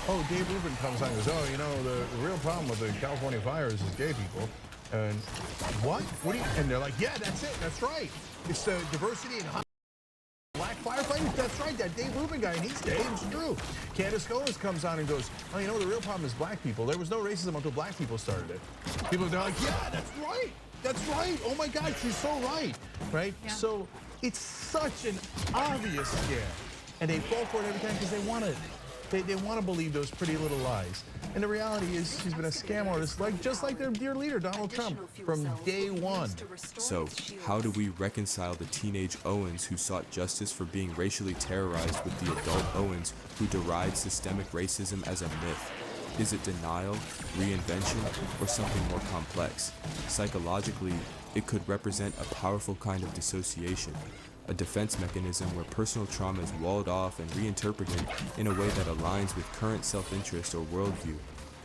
Oh, Dave Rubin comes on and goes, oh, you know, the real problem with the California fires is gay people. And what? What do you? And they're like, yeah, that's it. That's right. It's the diversity and black firefighters. That's right. That Dave Rubin guy, and he's gay. It's true. Candace Owens comes on and goes, oh, you know, the real problem is black people. There was no racism until black people started it. People, they're like, yeah, that's right. That's right. Oh my God, she's so right. Right? Yeah. So it's such an obvious scam. And they fall for it every time because they want it. They want to believe those pretty little lies. And the reality is she's been a scam artist, just like their dear leader, Donald Trump, from day one. So, how do we reconcile the teenage Owens who sought justice for being racially terrorized with the adult Owens who deride systemic racism as a myth? Is it denial, reinvention, or something more complex? Psychologically, it could represent a powerful kind of dissociation, a defense mechanism where personal trauma is walled off and reinterpreted in a way that aligns with current self-interest or worldview.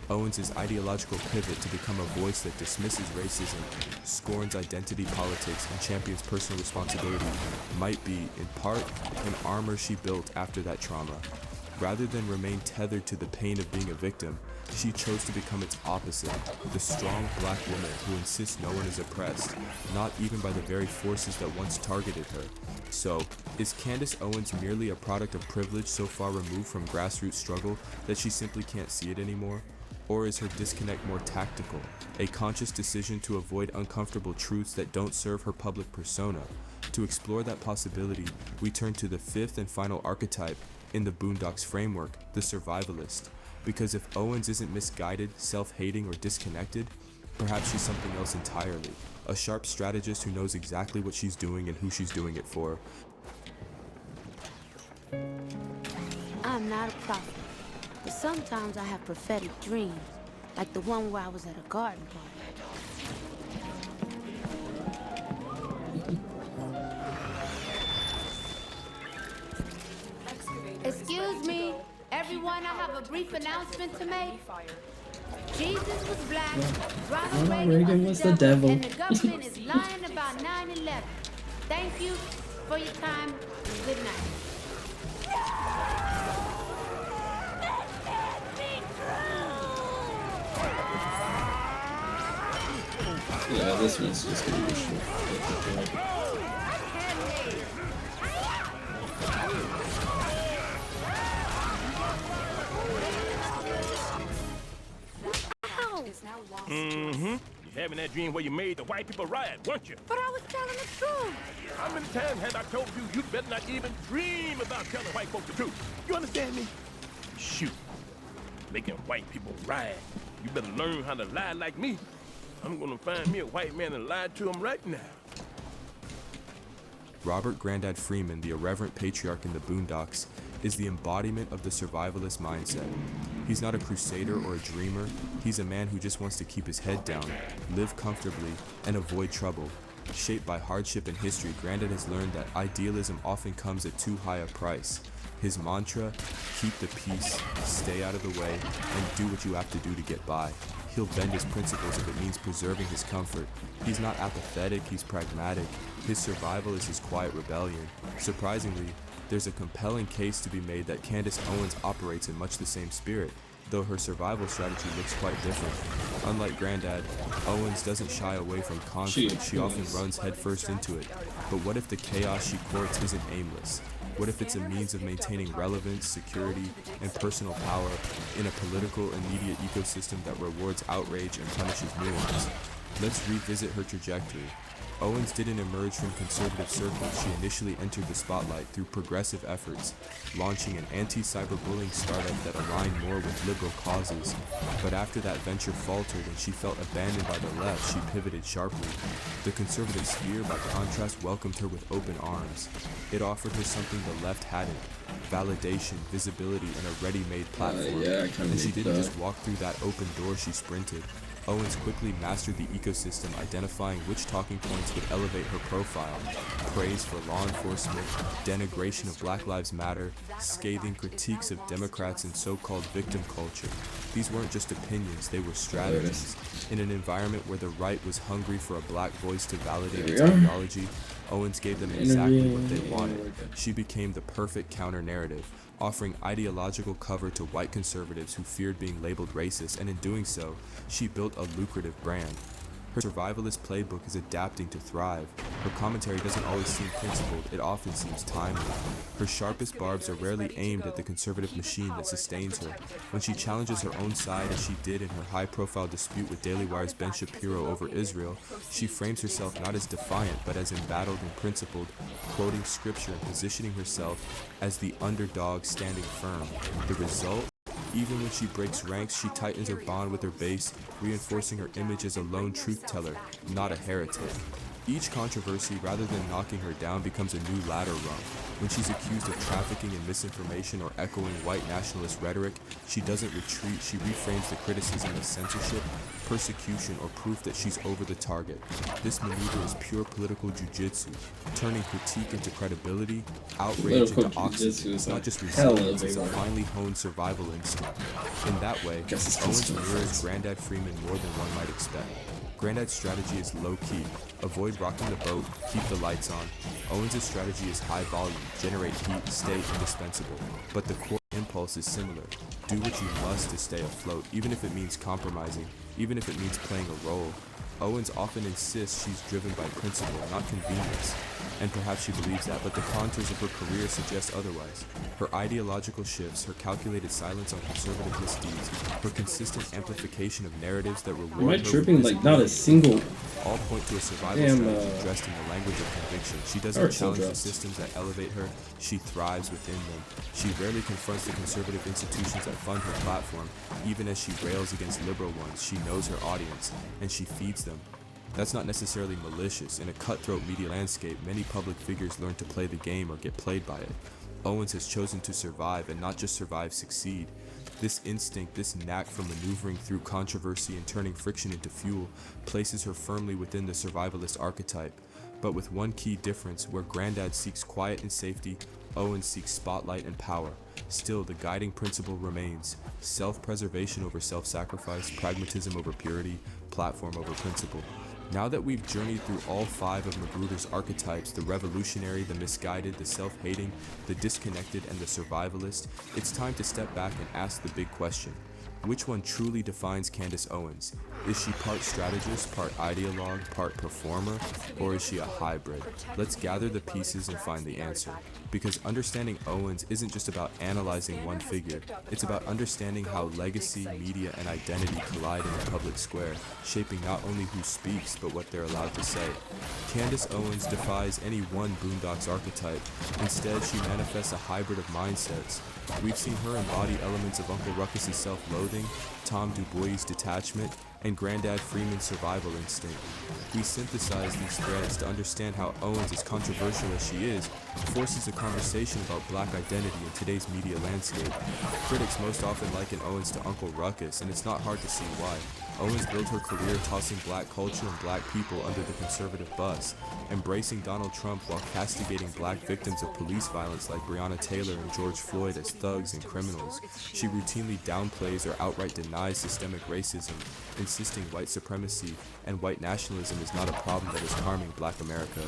Owens' ideological pivot to become a voice that dismisses racism, scorns identity politics, and champions personal responsibility might be, in part, an armor she built after that trauma. Rather than remain tethered to the pain of being a victim, she chose to become its opposite, the strong black woman who insists no one is oppressed, not even by the very forces that once targeted her. So, is Candace Owens merely a product of privilege so far removed from grassroots struggle that she simply can't see it anymore? Or is her disconnect more tactical, a conscious decision to avoid uncomfortable truths that don't serve her public persona? To explore that possibility, we turn to the fifth and final archetype in the Boondocks framework, the survivalist. Because if Owens isn't misguided, self-hating, or disconnected, perhaps she's something else entirely. A sharp strategist who knows exactly what she's doing and who she's doing it for. I'm not a prophet, but sometimes I have prophetic dreams, like the one where I was at a garden party. Excuse me, everyone, I have a brief announcement to make. Jesus was black, Ronald Reagan was the devil, and the government is lying about 9/11. Thank you for your time, and good night. Yeah, this one's just gonna be short. Mm-hmm. You're having that dream where you made the white people riot, weren't you? But I was telling the truth. How many times have I told you you better not even dream about telling white folks the truth? You understand me? Shoot. Making white people riot. You better learn how to lie like me. I'm gonna find me a white man and lie to him right now. Robert Grandad Freeman, the irreverent patriarch in the Boondocks, is the embodiment of the survivalist mindset. He's not a crusader or a dreamer. He's a man who just wants to keep his head down, live comfortably, and avoid trouble. Shaped by hardship and history, Grandad has learned that idealism often comes at too high a price. His mantra, keep the peace, stay out of the way, and do what you have to do to get by. He'll bend his principles if it means preserving his comfort. He's not apathetic, he's pragmatic. His survival is his quiet rebellion. Surprisingly, there's a compelling case to be made that Candace Owens operates in much the same spirit, though her survival strategy looks quite different. Unlike Grandad, Owens doesn't shy away from conflict, she often runs headfirst into it. But what if the chaos she courts isn't aimless? What if it's a means of maintaining relevance, security, and personal power in a political and media ecosystem that rewards outrage and punishes nuance? Let's revisit her trajectory. Owens didn't emerge from conservative circles. She initially entered the spotlight through progressive efforts, launching an anti-cyberbullying startup that aligned more with liberal causes. But after that venture faltered and she felt abandoned by the left, she pivoted sharply. The conservative sphere, by contrast, welcomed her with open arms. It offered her something the left hadn't: validation, visibility, and a ready-made platform. And she didn't just walk through that open door, she sprinted. Owens quickly mastered the ecosystem, identifying which talking points would elevate her profile. Praise for law enforcement, denigration of Black Lives Matter, scathing critiques of Democrats and so-called victim culture. These weren't just opinions, they were strategies. In an environment where the right was hungry for a black voice to validate its ideology, Owens gave them exactly what they wanted. She became the perfect counter-narrative, offering ideological cover to white conservatives who feared being labeled racist, and in doing so, she built a lucrative brand. Her survivalist playbook is adapting to thrive. Her commentary doesn't always seem principled, it often seems timely. Her sharpest barbs are rarely aimed at the conservative machine that sustains her. When she challenges her own side, as she did in her high-profile dispute with Daily Wire's Ben Shapiro over Israel, she frames herself not as defiant, but as embattled and principled, quoting scripture and positioning herself as the underdog standing firm. The result? Even when she breaks ranks, she tightens her bond with her base, reinforcing her image as a lone truth teller, not a heretic. Each controversy, rather than knocking her down, becomes a new ladder rung. When she's accused of trafficking in misinformation or echoing white nationalist rhetoric, she doesn't retreat, she reframes the criticism as censorship, persecution, or proof that she's over the target. This maneuver is pure political jujitsu, turning critique into credibility, outrage into oxygen, not just resilience, it's a finely honed survival instinct. In that way, Owens mirrors Grandad Freeman more than one might expect. Grandad's strategy is low-key, avoid rocking the boat, keep the lights on. Owens' strategy is high volume, generate heat, stay indispensable. But the core impulse is similar. Do what you must to stay afloat, even if it means compromising, even if it means playing a role. Owens often insists she's driven by principle, not convenience. And perhaps she believes that, but the contours of her career suggest otherwise. Her ideological shifts, her calculated silence on conservative misdeeds, her consistent amplification of narratives that reward her. Am I tripping? Like, not a single... all point to a survival strategy dressed in the language of conviction. She doesn't challenge the systems that elevate her, she thrives within them. She rarely confronts the conservative institutions that fund her platform. Even as she rails against liberal ones, she knows her audience, and she feeds them. That's not necessarily malicious. In a cutthroat media landscape, many public figures learn to play the game or get played by it. Owens has chosen to survive, and not just survive, succeed. This instinct, this knack for maneuvering through controversy and turning friction into fuel, places her firmly within the survivalist archetype. But with one key difference: where Grandad seeks quiet and safety, Owens seeks spotlight and power. Still, the guiding principle remains: self-preservation over self-sacrifice, pragmatism over purity, platform over principle. Now that we've journeyed through all 5 of Magruder's archetypes, the revolutionary, the misguided, the self-hating, the disconnected, and the survivalist, it's time to step back and ask the big question. Which one truly defines Candace Owens? Is she part strategist, part ideologue, part performer, or is she a hybrid? Let's gather the pieces and find the answer. Because understanding Owens isn't just about analyzing one figure, it's about understanding how legacy, media, and identity collide in the public square, shaping not only who speaks, but what they're allowed to say. Candace Owens defies any one Boondocks archetype. Instead, she manifests a hybrid of mindsets. We've seen her embody elements of Uncle Ruckus's self-loathing, clothing, Tom Du Bois' detachment, and Granddad Freeman's survival instinct. We synthesize these threads to understand how Owens, as controversial as she is, forces a conversation about black identity in today's media landscape. Critics most often liken Owens to Uncle Ruckus, and it's not hard to see why. Owens built her career tossing black culture and black people under the conservative bus, embracing Donald Trump while castigating black victims of police violence like Breonna Taylor and George Floyd as thugs and criminals. She routinely downplays or outright denies systemic racism, insisting white supremacy and white nationalism is not a problem that is harming black America.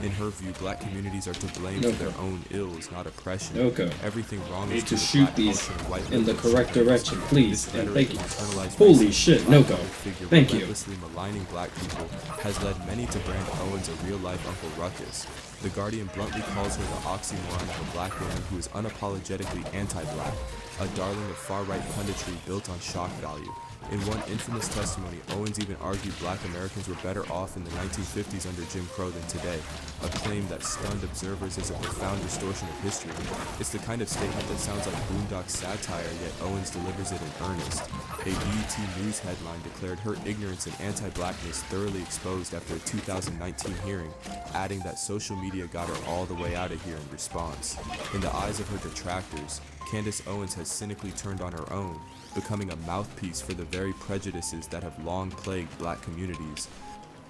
In her view, black communities are to blame for their own ills, not oppression. Nokko, Everything wrong need is to due shoot black these culture and white in the liberation. correct direction, please, This and rhetoric thank you. of internalized Holy racism shit, by a Nokko. public figure Thank you. relentlessly maligning black people has led many to brand Owens a real-life Uncle Ruckus. The Guardian bluntly calls her the oxymoron of a black woman who is unapologetically anti-black, a darling of far-right punditry built on shock value. In one infamous testimony, Owens even argued black Americans were better off in the 1950s under Jim Crow than today, a claim that stunned observers as a profound distortion of history. It's the kind of statement that sounds like boondock satire, yet Owens delivers it in earnest. A BET News headline declared her ignorance and anti-blackness thoroughly exposed after a 2019 hearing, adding that social media got her all the way out of here in response. In the eyes of her detractors, Candace Owens has cynically turned on her own, becoming a mouthpiece for the very prejudices that have long plagued black communities.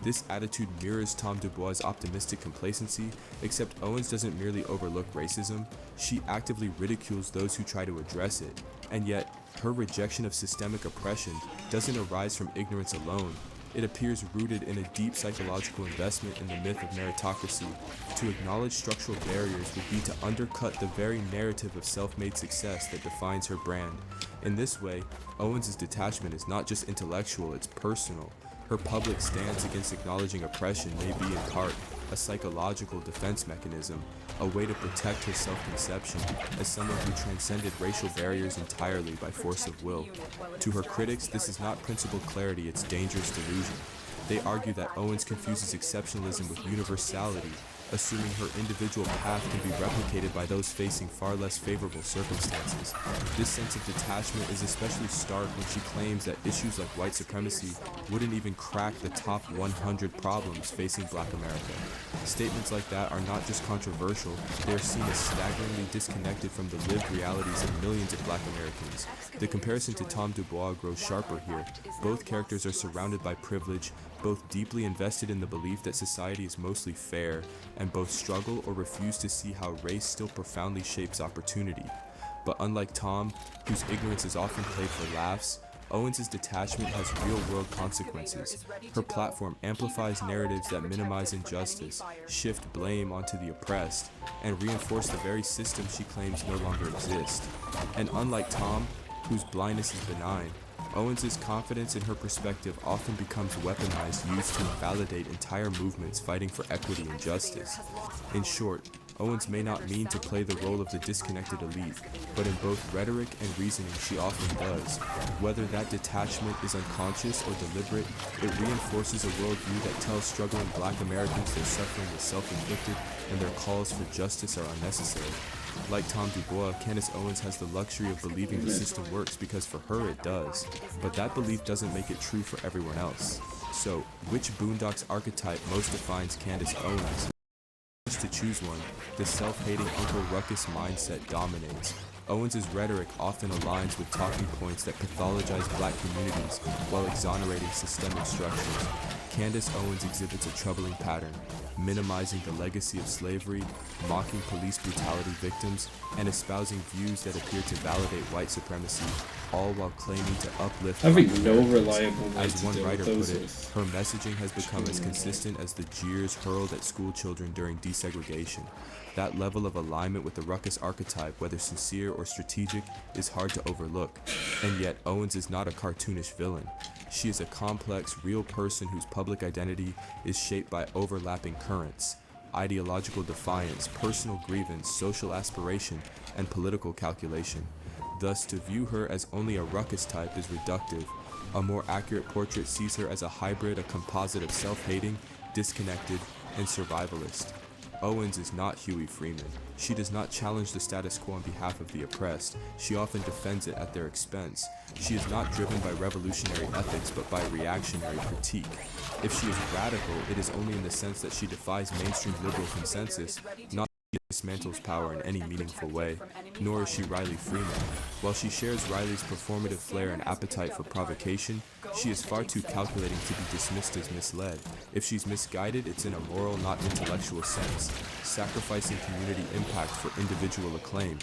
This attitude mirrors Tom Du Bois' optimistic complacency, except Owens doesn't merely overlook racism, she actively ridicules those who try to address it, and yet her rejection of systemic oppression doesn't arise from ignorance alone. It appears rooted in a deep psychological investment in the myth of meritocracy. To acknowledge structural barriers would be to undercut the very narrative of self-made success that defines her brand. In this way, Owens' detachment is not just intellectual, it's personal. Her public stance against acknowledging oppression may be in part a psychological defense mechanism, a way to protect her self-conception as someone who transcended racial barriers entirely by force of will. To her critics, this is not principled clarity, it's dangerous delusion. They argue that Owens confuses exceptionalism with universality, assuming her individual path can be replicated by those facing far less favorable circumstances. This sense of detachment is especially stark when she claims that issues like white supremacy wouldn't even crack the top 100 problems facing black America. Statements like that are not just controversial, they are seen as staggeringly disconnected from the lived realities of millions of black Americans. The comparison to Tom Du Bois grows sharper here. Both characters are surrounded by privilege, both deeply invested in the belief that society is mostly fair, and both struggle or refuse to see how race still profoundly shapes opportunity. But unlike Tom, whose ignorance is often played for laughs, Owens' detachment has real-world consequences. Her platform amplifies narratives that minimize injustice, shift blame onto the oppressed, and reinforce the very system she claims no longer exist. And unlike Tom, whose blindness is benign, Owens' confidence in her perspective often becomes weaponized, used to invalidate entire movements fighting for equity and justice. In short, Owens may not mean to play the role of the disconnected elite, but in both rhetoric and reasoning she often does. Whether that detachment is unconscious or deliberate, it reinforces a worldview that tells struggling black Americans their suffering is self-inflicted and their calls for justice are unnecessary. Like Tom Du Bois, Candace Owens has the luxury of believing the system works because for her it does, but that belief doesn't make it true for everyone else. So, which Boondocks archetype most defines Candace Owens? To choose one, the self-hating Uncle Ruckus mindset dominates. Owens' rhetoric often aligns with talking points that pathologize black communities while exonerating systemic structures. Candace Owens exhibits a troubling pattern, minimizing the legacy of slavery, mocking police brutality victims, and espousing views that appear to validate white supremacy, all while claiming to uplift having black no Americans. reliable way As to one deal writer with put those it, is her messaging has become as consistent as the jeers hurled at school children during desegregation. That level of alignment with the Ruckus archetype, whether sincere or strategic, is hard to overlook. And yet, Owens is not a cartoonish villain. She is a complex, real person whose public identity is shaped by overlapping currents, ideological defiance, personal grievance, social aspiration, and political calculation. Thus, to view her as only a Ruckus type is reductive. A more accurate portrait sees her as a hybrid, a composite of self-hating, disconnected, and survivalist. Owens is not Huey Freeman. She does not challenge the status quo on behalf of the oppressed. She often defends it at their expense. She is not driven by revolutionary ethics, but by reactionary critique. If she is radical, it is only in the sense that she defies mainstream liberal consensus, not dismantles power in any meaningful way, nor is she Riley Freeman. While she shares Riley's performative flair and appetite for provocation, she is far too calculating to be dismissed as misled. If she's misguided, it's in a moral, not intellectual sense, sacrificing community impact for individual acclaim.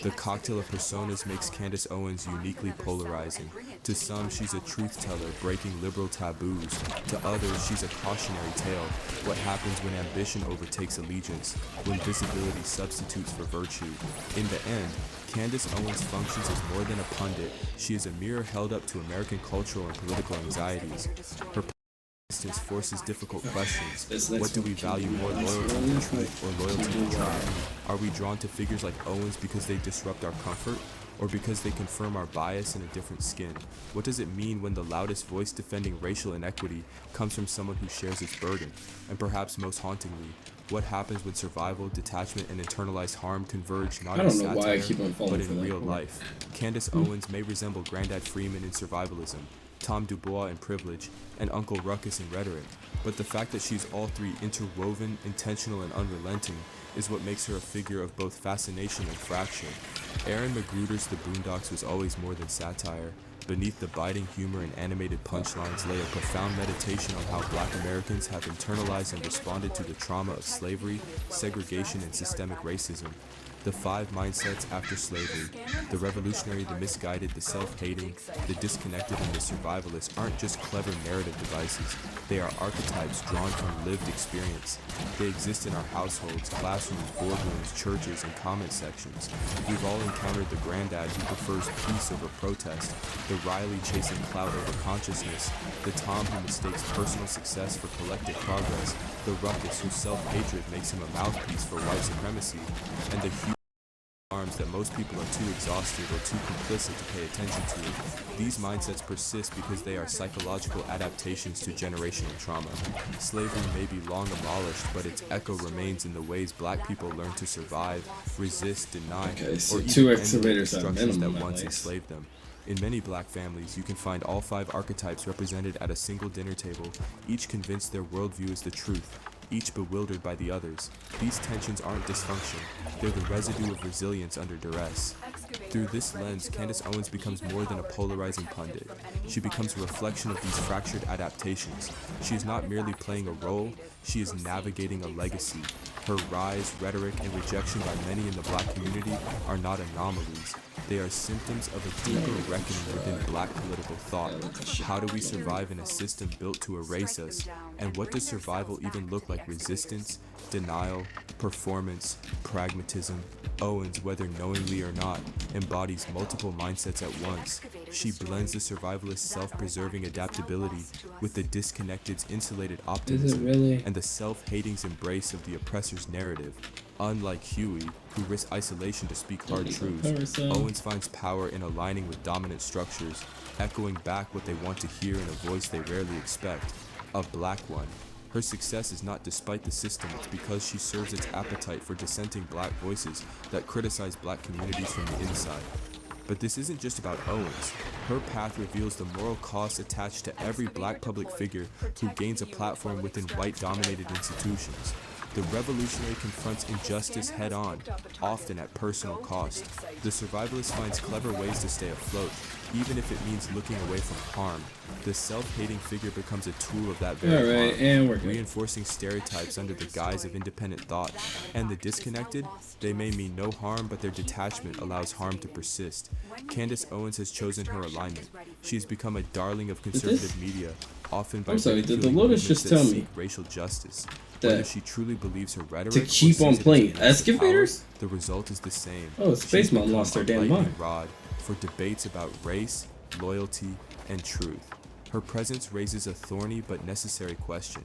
The cocktail of personas makes Candace Owens uniquely polarizing. To some, she's a truth teller, breaking liberal taboos. To others, she's a cautionary tale. What happens when ambition overtakes allegiance, when visibility substitutes for virtue? In the end, Candace Owens functions as more than a pundit. She is a mirror held up to American cultural and political anxieties. Her existence forces difficult questions. What do we value more, loyalty to truth or loyalty to tribe? Are we drawn to figures like Owens because they disrupt our comfort, or because they confirm our bias in a different skin? What does it mean when the loudest voice defending racial inequity comes from someone who shares its burden? And perhaps most hauntingly, what happens when survival, detachment, and internalized harm converge not in satire, but in real life? Candace Owens may resemble Grandad Freeman in survivalism, Tom Dubois in privilege, and Uncle Ruckus in rhetoric, but the fact that she's all three interwoven, intentional, and unrelenting is what makes her a figure of both fascination and fraction. Aaron Magruder's The Boondocks was always more than satire. Beneath the biting humor and animated punchlines lay a profound meditation on how Black Americans have internalized and responded to the trauma of slavery, segregation, and systemic racism. The 5 mindsets after slavery, the revolutionary, the misguided, the self-hating, the disconnected, and the survivalist aren't just clever narrative devices. They are archetypes drawn from lived experience. They exist in our households, classrooms, boardrooms, churches, and comment sections. We've all encountered the granddad who prefers peace over protest, the Riley chasing clout over consciousness, the Tom who mistakes personal success for collective progress, the Ruckus whose self-hatred makes him a mouthpiece for white supremacy, and the arms that most people are too exhausted or too complicit to pay attention to. These mindsets persist because they are psychological adaptations to generational trauma. Slavery may be long abolished, but its echo remains in the ways Black people learn to survive, resist, deny, so or even 2 end excavators the are structures minimum, that at once least. enslaved them. In many Black families, you can find all 5 archetypes represented at a single dinner table, each convinced their worldview is the truth, each bewildered by the others. These tensions aren't dysfunction, they're the residue of resilience under duress. Through this lens, Candace Owens becomes more than a polarizing pundit. She becomes a reflection of these fractured adaptations. She is not merely playing a role, she is navigating a legacy. Her rise, rhetoric, and rejection by many in the Black community are not anomalies. They are symptoms of a deeper reckoning within Black political thought. How do we survive in a system built to erase us? And what does survival even look like? Resistance, denial, performance, pragmatism? Owens, whether knowingly or not, embodies multiple mindsets at once. She blends the survivalist's self-preserving adaptability with the disconnected's insulated optimism and the self-hating's embrace of the oppressor's narrative. Unlike Huey, who risks isolation to speak hard truths, Owens finds power in aligning with dominant structures, echoing back what they want to hear in a voice they rarely expect, a Black one. Her success is not despite the system, it's because she serves its appetite for dissenting Black voices that criticize Black communities from the inside. But this isn't just about Owens. Her path reveals the moral costs attached to every Black public figure who gains a platform within white-dominated institutions. The revolutionary confronts injustice head-on, often at personal cost. The survivalist finds clever ways to stay afloat, even if it means looking away from harm. The self-hating figure becomes a tool of that very harm, reinforcing stereotypes under the guise of independent thought. And the disconnected? They may mean no harm, but their detachment allows harm to persist. Candace Owens has chosen her alignment. She has become a darling of conservative media, often by did the Lotus just tell me racial justice. Whether she truly believes her rhetoric to keep on playing excavators? The result is the same. Oh, Space Mountain lost her damn mind. Rod for debates about race, loyalty, and truth. Her presence raises a thorny but necessary question.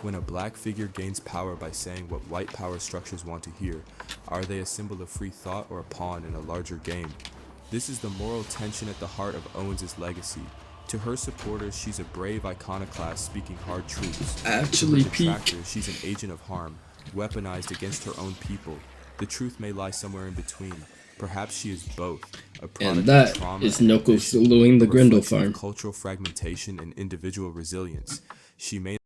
When a Black figure gains power by saying what white power structures want to hear, are they a symbol of free thought or a pawn in a larger game? This is the moral tension at the heart of Owens' legacy. To her supporters, she's a brave iconoclast speaking hard truths. Actually, to her detractors, she's an agent of harm, weaponized against her own people. The truth may lie somewhere in between. Perhaps she is both. A product And that of trauma is and Nokko ambition, soloing the a Grendel reflection of farm. cultural fragmentation and individual resilience. She may